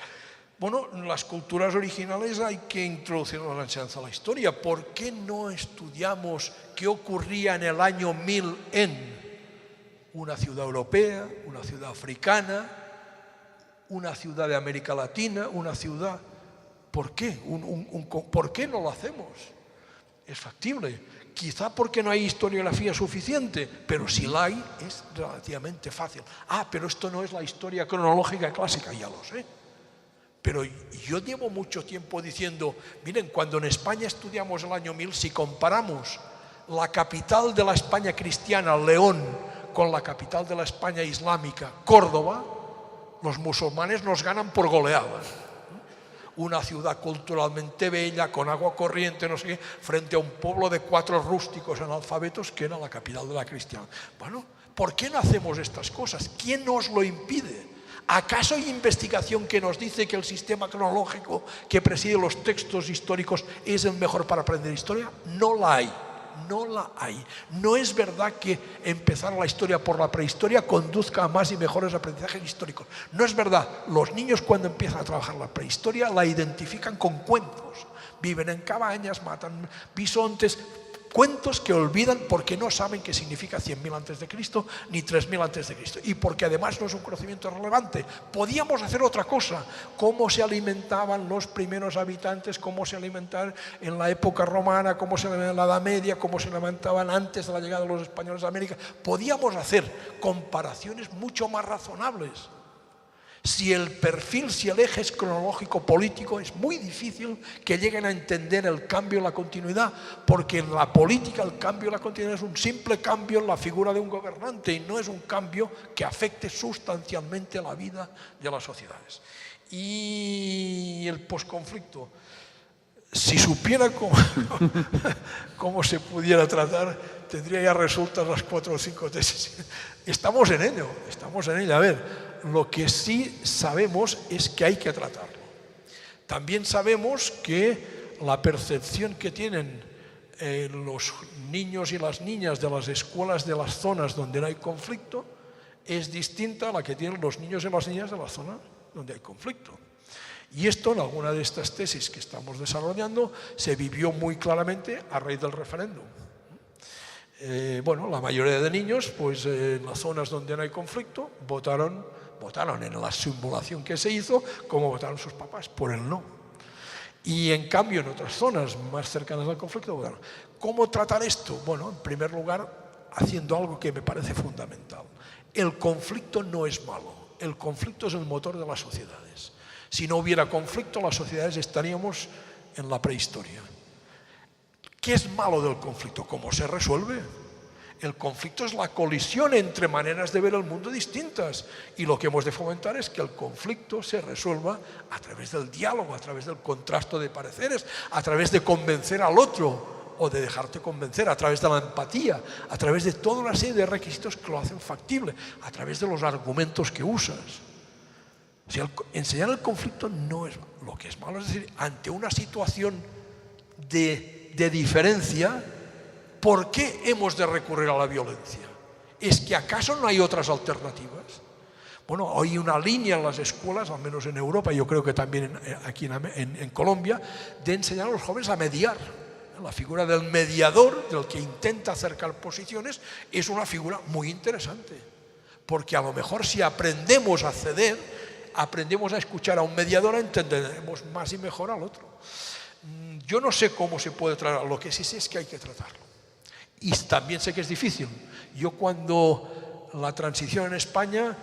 Bueno, las culturas originales hay que introducirlas en la enseñanza de la historia. ¿Por qué no estudiamos qué ocurría en el año 1000 en una ciudad europea, una ciudad africana, una ciudad de América Latina, una ciudad... ¿Por qué? ¿Por qué no lo hacemos? Es factible. Quizá porque no hay historiografía suficiente, pero si la hay, es relativamente fácil. Pero esto no es la historia cronológica clásica, ya lo sé. Pero yo llevo mucho tiempo diciendo, miren, cuando en España estudiamos el año 1000, si comparamos la capital de la España cristiana, León, con la capital de la España islámica, Córdoba, los musulmanes nos ganan por goleadas. Una ciudad culturalmente bella, con agua corriente, no sé qué, frente a un pueblo de 4 rústicos analfabetos que era la capital de la cristiana. Bueno, ¿por qué no hacemos estas cosas? ¿Quién nos lo impide? ¿Acaso hay investigación que nos dice que el sistema cronológico que preside los textos históricos es el mejor para aprender historia? No la hay. No la hay. No es verdad que empezar la historia por la prehistoria conduzca a más y mejores aprendizajes históricos. No es verdad. Los niños, cuando empiezan a trabajar la prehistoria, la identifican con cuentos. Viven en cabañas, matan bisontes. Cuentos que olvidan porque no saben qué significa 100.000 antes de Cristo ni 3.000 antes de Cristo. Y porque además no es un conocimiento relevante. Podíamos hacer otra cosa. Cómo se alimentaban los primeros habitantes, cómo se alimentaban en la época romana, cómo se alimentaban en la Edad Media, cómo se alimentaban antes de la llegada de los españoles a América. Podíamos hacer comparaciones mucho más razonables. Si el perfil, si el eje es cronológico político, es muy difícil que lleguen a entender el cambio y la continuidad, porque en la política el cambio y la continuidad es un simple cambio en la figura de un gobernante y no es un cambio que afecte sustancialmente a la vida de las sociedades. Y el posconflicto, si supiera cómo se pudiera tratar, tendría ya resueltas las 4 o 5 tesis. Estamos en ello. A ver, lo que sí sabemos es que hay que tratarlo. También sabemos que la percepción que tienen los niños y las niñas de las escuelas de las zonas donde no hay conflicto es distinta a la que tienen los niños y las niñas de las zonas donde hay conflicto. Y esto, en alguna de estas tesis que estamos desarrollando, se vivió muy claramente a raíz del referéndum. Bueno, la mayoría de niños, pues en las zonas donde no hay conflicto, votaron en la simulación que se hizo, como votaron sus papás, por el no. Y en cambio, en otras zonas más cercanas al conflicto, votaron. ¿Cómo tratar esto? Bueno, en primer lugar, haciendo algo que me parece fundamental. El conflicto no es malo. El conflicto es el motor de las sociedades. Si no hubiera conflicto, las sociedades estaríamos en la prehistoria. ¿Qué es malo del conflicto? ¿Cómo se resuelve? El conflicto es la colisión entre maneras de ver el mundo distintas. Y lo que hemos de fomentar es que el conflicto se resuelva a través del diálogo, a través del contraste de pareceres, a través de convencer al otro o de dejarte convencer, a través de la empatía, a través de toda una serie de requisitos que lo hacen factible, a través de los argumentos que usas. O sea, enseñar el conflicto no es lo que es malo, es decir, ante una situación de diferencia, ¿por qué hemos de recurrir a la violencia? ¿Es que acaso no hay otras alternativas? Bueno, hay una línea en las escuelas, al menos en Europa, yo creo que también aquí en Colombia, de enseñar a los jóvenes a mediar. La figura del mediador, del que intenta acercar posiciones, es una figura muy interesante. Porque a lo mejor si aprendemos a ceder, aprendemos a escuchar a un mediador, entenderemos más y mejor al otro. Yo no sé cómo se puede tratar, lo que sí sé es que hay que tratarlo. Y también sé que es difícil. Yo cuando la transición en España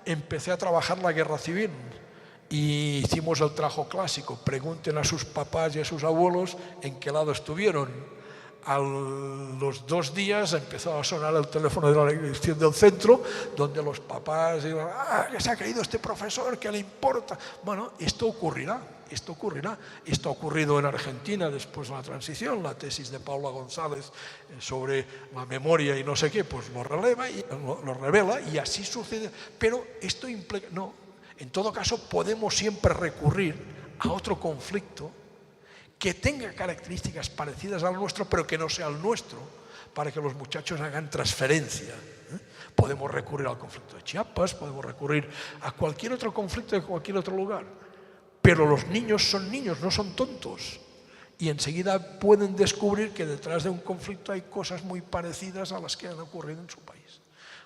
empecé a trabajar la guerra civil y hicimos el trabajo clásico, pregunten a sus papás y a sus abuelos en qué lado estuvieron. A los 2 días empezó a sonar el teléfono de la dirección del centro, donde los papás iban, que se ha caído este profesor, ¿qué le importa? Bueno, esto ocurrirá. Esto ha ocurrido en Argentina después de la transición, la tesis de Paula González sobre la memoria y no sé qué, pues lo revela y así sucede. Pero esto implica, no, en todo caso podemos siempre recurrir a otro conflicto que tenga características parecidas al nuestro, pero que no sea el nuestro, para que los muchachos hagan transferencia. Podemos recurrir al conflicto de Chiapas, podemos recurrir a cualquier otro conflicto de cualquier otro lugar. Pero los niños son niños, no son tontos. Y enseguida pueden descubrir que detrás de un conflicto hay cosas muy parecidas a las que han ocurrido en su país.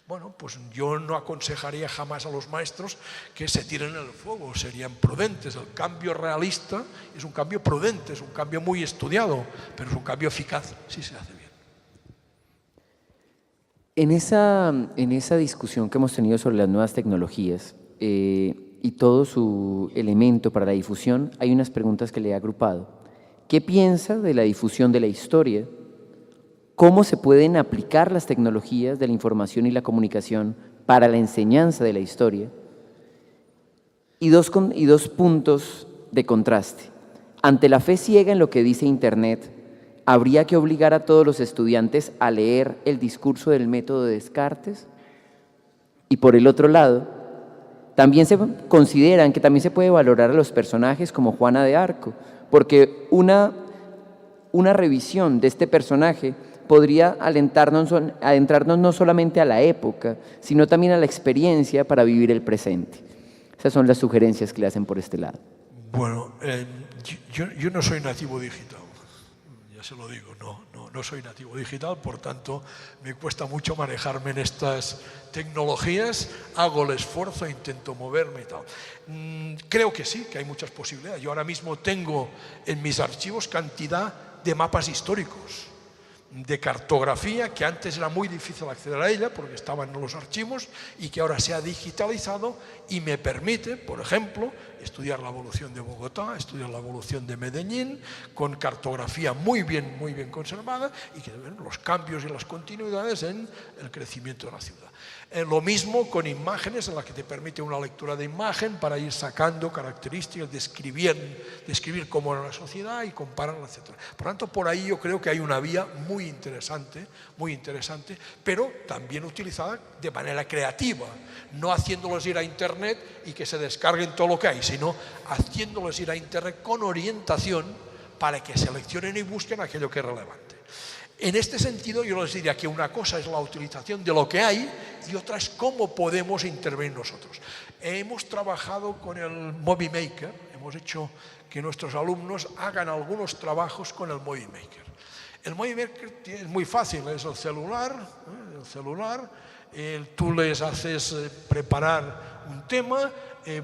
Bueno, pues yo no aconsejaría jamás a los maestros que se tiren en el fuego, serían prudentes. El cambio realista es un cambio prudente, es un cambio muy estudiado, pero es un cambio eficaz si se hace bien. En esa discusión que hemos tenido sobre las nuevas tecnologías y todo su elemento para la difusión, hay unas preguntas que le he agrupado. ¿Qué piensa de la difusión de la historia? ¿Cómo se pueden aplicar las tecnologías de la información y la comunicación para la enseñanza de la historia? Y dos puntos de contraste. Ante la fe ciega en lo que dice Internet, ¿habría que obligar a todos los estudiantes a leer el discurso del método de Descartes? Y por el otro lado, también se consideran que también se puede valorar a los personajes como Juana de Arco, porque una revisión de este personaje podría adentrarnos no solamente a la época, sino también a la experiencia para vivir el presente. Esas son las sugerencias que le hacen por este lado. Bueno, yo no soy nativo digital. ya se lo digo, no soy nativo digital, por tanto me cuesta mucho manejarme en estas tecnologías, hago el esfuerzo, intento moverme y tal. Creo que sí, que hay muchas posibilidades. Yo ahora mismo tengo en mis archivos cantidad de mapas históricos, de cartografía, que antes era muy difícil acceder a ella porque estaban en los archivos y que ahora se ha digitalizado y me permite, por ejemplo, estudiar la evolución de Bogotá, estudiar la evolución de Medellín, con cartografía muy bien conservada y que ven los cambios y las continuidades en el crecimiento de la ciudad. Lo mismo con imágenes en las que te permite una lectura de imagen para ir sacando características, describir cómo era la sociedad y compararla, etc. Por tanto, por ahí yo creo que hay una vía muy interesante, pero también utilizada de manera creativa, no haciéndolos ir a Internet y que se descarguen todo lo que hay, sino haciéndoles ir a Internet con orientación para que seleccionen y busquen aquello que es relevante. En este sentido, yo les diría que una cosa es la utilización de lo que hay y otra es cómo podemos intervenir nosotros. Hemos trabajado con el Movie Maker, hemos hecho que nuestros alumnos hagan algunos trabajos con el Movie Maker. El Movie Maker es muy fácil, es el celular, tú les haces preparar un tema,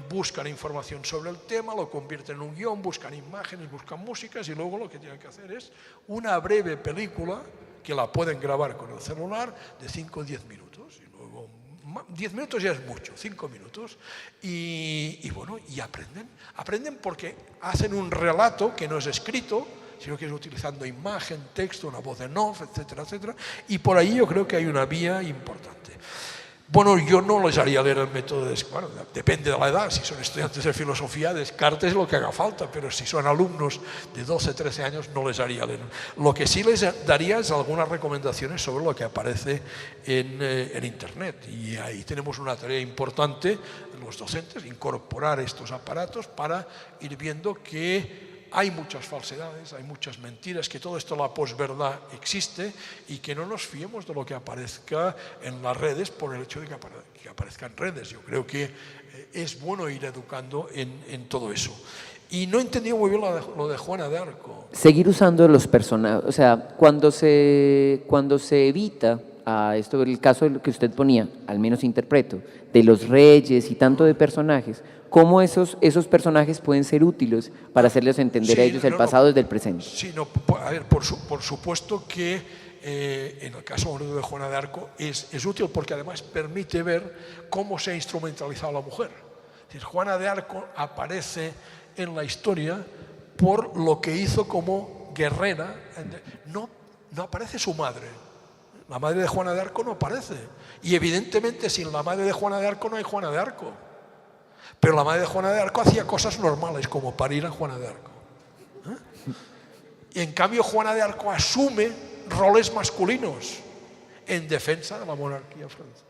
buscan información sobre el tema, lo convierten en un guión, buscan imágenes, buscan músicas y luego lo que tienen que hacer es una breve película que la pueden grabar con el celular de 5 o 10 minutos. Y luego 10 minutos ya es mucho, 5 minutos. Y bueno, y aprenden porque hacen un relato que no es escrito, sino que es utilizando imagen, texto, una voz en off, etcétera, etcétera. Y por ahí yo creo que hay una vía importante. Bueno, yo no les haría leer el método de Descartes, bueno, depende de la edad, si son estudiantes de filosofía, Descartes es lo que haga falta, pero si son alumnos de 12, 13 años no les haría leer. Lo que sí les daría es algunas recomendaciones sobre lo que aparece en Internet, y ahí tenemos una tarea importante, los docentes, incorporar estos aparatos para ir viendo que hay muchas falsedades, hay muchas mentiras, que todo esto, la posverdad, existe y que no nos fiemos de lo que aparezca en las redes por el hecho de que aparezca en redes. Yo creo que es bueno ir educando en todo eso. Y no he entendido muy bien lo de Juana de Arco. Seguir usando los personajes, o sea, cuando se evita esto, el caso que usted ponía, al menos interpreto, de los reyes y tanto de personajes, ¿cómo esos personajes pueden ser útiles para hacerles entender a ellos el pasado desde el presente? Sí, a ver, por supuesto que en el caso de Juana de Arco es útil porque además permite ver cómo se ha instrumentalizado la mujer. Es decir, Juana de Arco aparece en la historia por lo que hizo como guerrera. No aparece su madre. La madre de Juana de Arco no aparece. Y evidentemente sin la madre de Juana de Arco no hay Juana de Arco. Pero la madre de Juana de Arco hacía cosas normales, como parir a Juana de Arco. Y en cambio Juana de Arco asume roles masculinos en defensa de la monarquía francesa.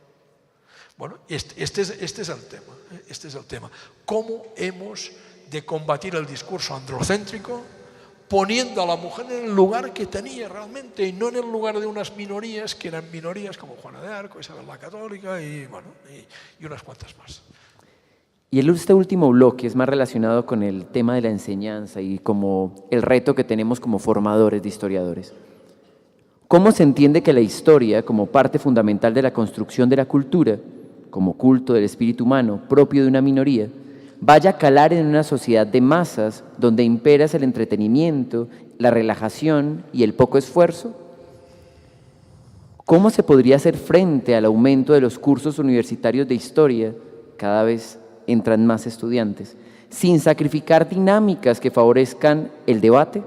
Bueno, este es el tema. ¿Cómo hemos de combatir el discurso androcéntrico poniendo a la mujer en el lugar que tenía realmente y no en el lugar de unas minorías que eran minorías como Juana de Arco, Isabel la Católica y unas cuantas más? Y este último bloque es más relacionado con el tema de la enseñanza y como el reto que tenemos como formadores de historiadores. ¿Cómo se entiende que la historia, como parte fundamental de la construcción de la cultura, como culto del espíritu humano propio de una minoría, vaya a calar en una sociedad de masas donde impera el entretenimiento, la relajación y el poco esfuerzo? ¿Cómo se podría hacer frente al aumento de los cursos universitarios de historia, cada vez entran más estudiantes, sin sacrificar dinámicas que favorezcan el debate?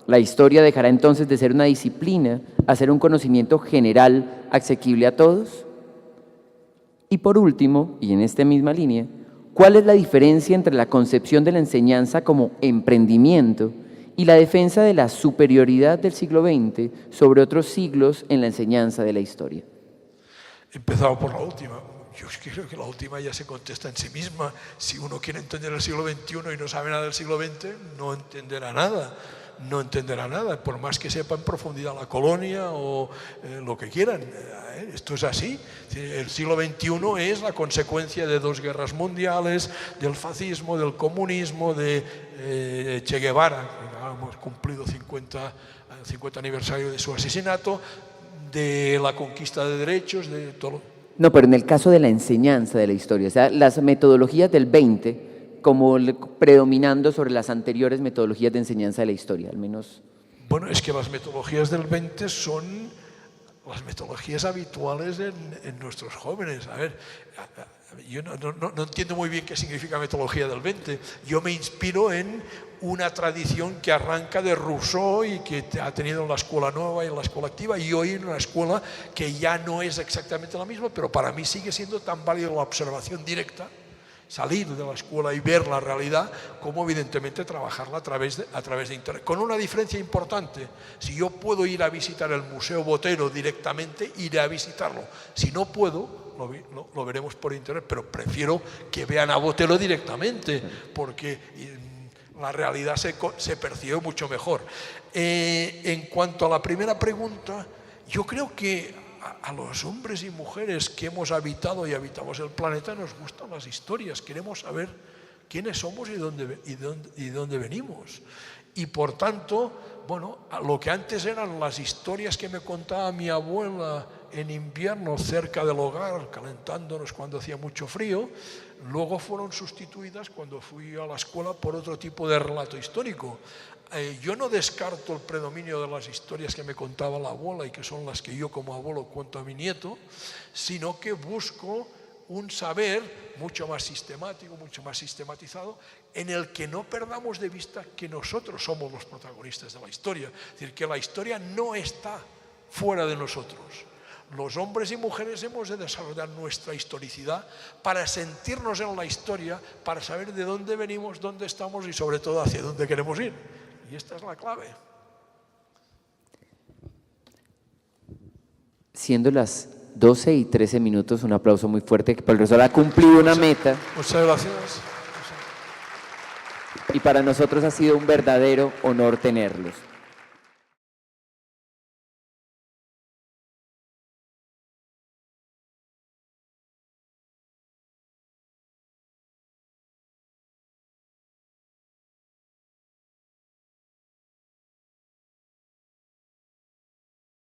La historia dejará entonces de ser una disciplina a ser un conocimiento general asequible a todos. Y por último, y en esta misma línea, ¿cuál es la diferencia entre la concepción de la enseñanza como emprendimiento y la defensa de la superioridad del siglo XX sobre otros siglos en la enseñanza de la historia? He empezado por la última. Yo creo que la última ya se contesta en sí misma. Si uno quiere entender el siglo XXI y no sabe nada del siglo XX, no entenderá nada. no entenderá nada, por más que sepa en profundidad la colonia o lo que quieran. Esto es así. El siglo XXI es la consecuencia de 2 guerras mundiales, del fascismo, del comunismo, de Che Guevara, que hemos cumplido 50 aniversario de su asesinato, de la conquista de derechos, de todo. No, pero en el caso de la enseñanza de la historia, o sea, las metodologías del 20 como predominando sobre las anteriores metodologías de enseñanza de la historia, al menos. Bueno, es que las metodologías del 20 son las metodologías habituales en nuestros jóvenes. A ver, yo no entiendo muy bien qué significa metodología del 20. Yo me inspiro en una tradición que arranca de Rousseau y que ha tenido en la escuela nueva y en la escuela activa, y hoy en una escuela que ya no es exactamente la misma, pero para mí sigue siendo tan válida la observación directa, salir de la escuela y ver la realidad, como evidentemente trabajarla a través de Internet. Con una diferencia importante: si yo puedo ir a visitar el Museo Botero directamente, iré a visitarlo. Si no puedo, lo veremos por Internet, pero prefiero que vean a Botero directamente, porque la realidad se percibe mucho mejor. En cuanto a la primera pregunta, yo creo que a los hombres y mujeres que hemos habitado y habitamos el planeta nos gustan las historias, queremos saber quiénes somos y dónde venimos. Y por tanto, bueno, lo que antes eran las historias que me contaba mi abuela en invierno cerca del hogar, calentándonos cuando hacía mucho frío, luego fueron sustituidas cuando fui a la escuela por otro tipo de relato histórico. Yo no descarto el predominio de las historias que me contaba la abuela y que son las que yo como abuelo cuento a mi nieto, sino que busco un saber mucho más sistemático, mucho más sistematizado, en el que no perdamos de vista que nosotros somos los protagonistas de la historia. Es decir, que la historia no está fuera de nosotros. Los hombres y mujeres hemos de desarrollar nuestra historicidad para sentirnos en la historia, para saber de dónde venimos, dónde estamos y sobre todo hacia dónde queremos ir. Y esta es la clave. Siendo las 12:13, un aplauso muy fuerte, que el profesor ha cumplido una meta. Muchas gracias. Y para nosotros ha sido un verdadero honor tenerlos.